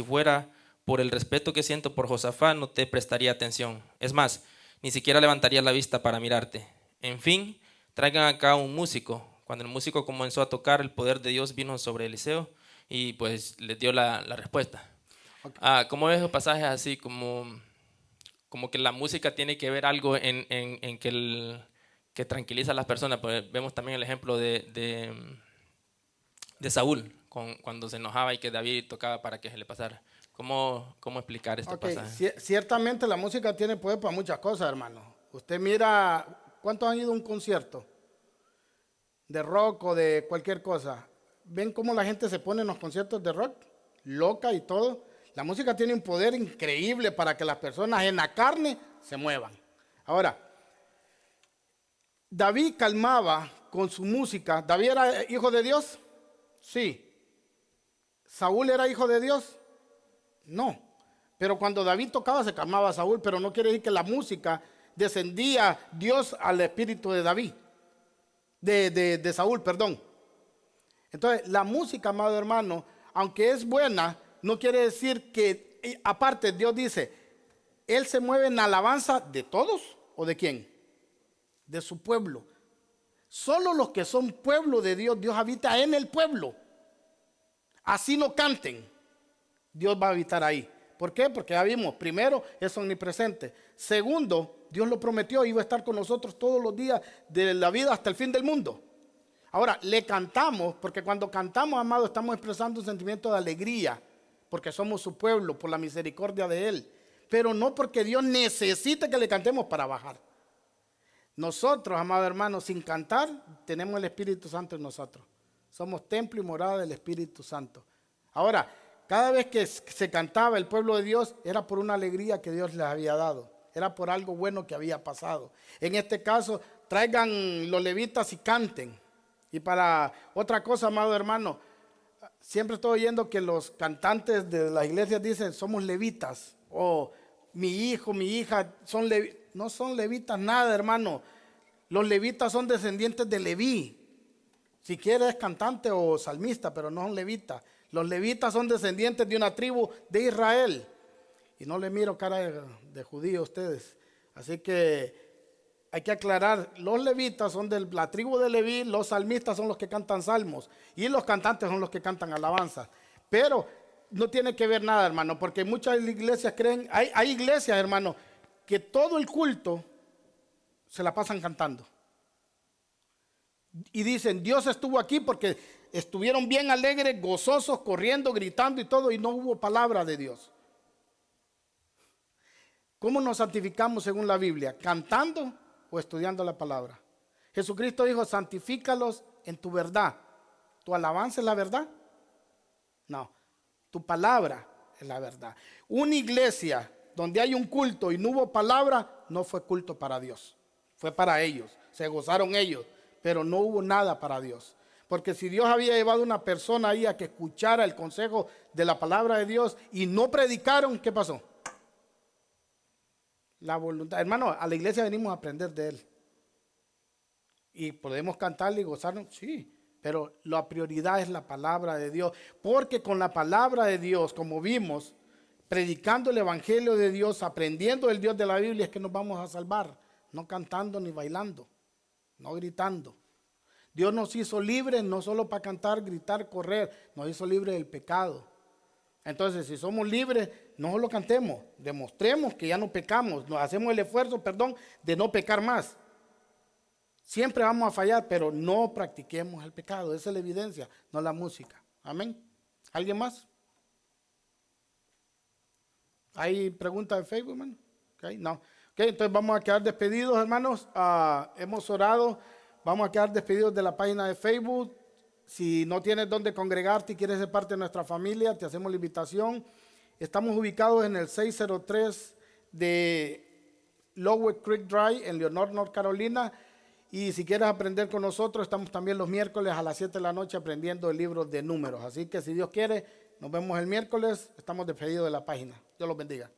Speaker 2: fuera por el respeto que siento por Josafat, no te prestaría atención. Es más, ni siquiera levantaría la vista para mirarte. En fin, traigan acá un músico. Cuando el músico comenzó a tocar, el poder de Dios vino sobre Eliseo y pues les dio la respuesta. Okay. ¿Cómo ves los pasajes así? Como que la música tiene que ver algo en que tranquiliza a las personas. Pues vemos también el ejemplo de Saúl, cuando se enojaba y que David tocaba para que se le pasara. ¿Cómo explicar este pasaje?
Speaker 1: Ciertamente la música tiene poder para muchas cosas, hermano. Usted mira, ¿cuántos han ido a un concierto de rock o de cualquier cosa? ¿Ven cómo la gente se pone en los conciertos de rock? Loca y todo. La música tiene un poder increíble para que las personas en la carne se muevan. Ahora, David calmaba con su música. ¿David era hijo de Dios? Sí. ¿Saúl era hijo de Dios? No. Pero cuando David tocaba se calmaba a Saúl, pero no quiere decir que la música descendía Dios al espíritu de David, de Saúl, perdón. Entonces, la música, amado hermano, aunque es buena, no quiere decir que, aparte, Dios dice, Él se mueve en alabanza de todos, ¿o de quién? De su pueblo. Solo los que son pueblo de Dios, Dios habita en el pueblo. Así no canten, Dios va a habitar ahí. ¿Por qué? Porque ya vimos, primero, es omnipresente. Segundo, Dios lo prometió, iba a estar con nosotros todos los días de la vida hasta el fin del mundo. Ahora, le cantamos, porque cuando cantamos, amado, estamos expresando un sentimiento de alegría, porque somos su pueblo, por la misericordia de Él. Pero no porque Dios necesite que le cantemos para bajar. Nosotros, amado hermano, sin cantar, tenemos el Espíritu Santo en nosotros. Somos templo y morada del Espíritu Santo. Ahora, cada vez que se cantaba el pueblo de Dios, era por una alegría que Dios les había dado. Era por algo bueno que había pasado. En este caso, traigan los levitas y canten. Y para otra cosa, amado hermano, siempre estoy oyendo que los cantantes de las iglesias dicen, somos levitas. O mi hijo, mi hija, son levitas. No son levitas nada, hermano. Los levitas son descendientes de Leví. Si quieres cantante o salmista, pero no son levitas. Los levitas son descendientes de una tribu de Israel. Y no le miro cara de judío a ustedes. Así que hay que aclarar, los levitas son de la tribu de Leví, los salmistas son los que cantan salmos y los cantantes son los que cantan alabanzas. Pero no tiene que ver nada, hermano, porque muchas iglesias creen, hay iglesias, hermano, que todo el culto se la pasan cantando. Y dicen, Dios estuvo aquí porque estuvieron bien alegres, gozosos, corriendo, gritando y todo, y no hubo palabra de Dios. ¿Cómo nos santificamos según la Biblia? ¿Cantando o estudiando la palabra? Jesucristo dijo, santifícalos en tu verdad. ¿Tu alabanza es la verdad? No, Tu palabra es la verdad. Una iglesia donde hay un culto y no hubo palabra, no fue culto para Dios. Fue para ellos. Se gozaron ellos, pero no hubo nada para Dios. Porque si Dios había llevado a una persona ahí a que escuchara el consejo de la palabra de Dios y no predicaron, ¿qué pasó? La voluntad. Hermano, a la iglesia venimos a aprender de Él. Y podemos cantarle y gozarnos, sí. Pero la prioridad es la palabra de Dios. Porque con la palabra de Dios, como vimos, predicando el evangelio de Dios, aprendiendo el Dios de la Biblia, es que nos vamos a salvar. No cantando ni bailando, no gritando. Dios nos hizo libres no solo para cantar, gritar, correr, nos hizo libres del pecado. Entonces, si somos libres, no solo cantemos, demostremos que ya no pecamos, nos hacemos el esfuerzo, de no pecar más. Siempre vamos a fallar, pero no practiquemos el pecado. Esa es la evidencia, no la música. Amén. ¿Alguien más? ¿Hay preguntas de Facebook, hermano? Okay, no. Ok, entonces vamos a quedar despedidos, hermanos. Hemos orado. Vamos a quedar despedidos de la página de Facebook. Si no tienes dónde congregarte y quieres ser parte de nuestra familia, te hacemos la invitación. Estamos ubicados en el 603 de Lower Creek Drive en Leonard, North Carolina. Y si quieres aprender con nosotros, estamos también los miércoles a las 7 de la noche aprendiendo el libro de números. Así que si Dios quiere, nos vemos el miércoles. Estamos despedidos de la página. Dios los bendiga.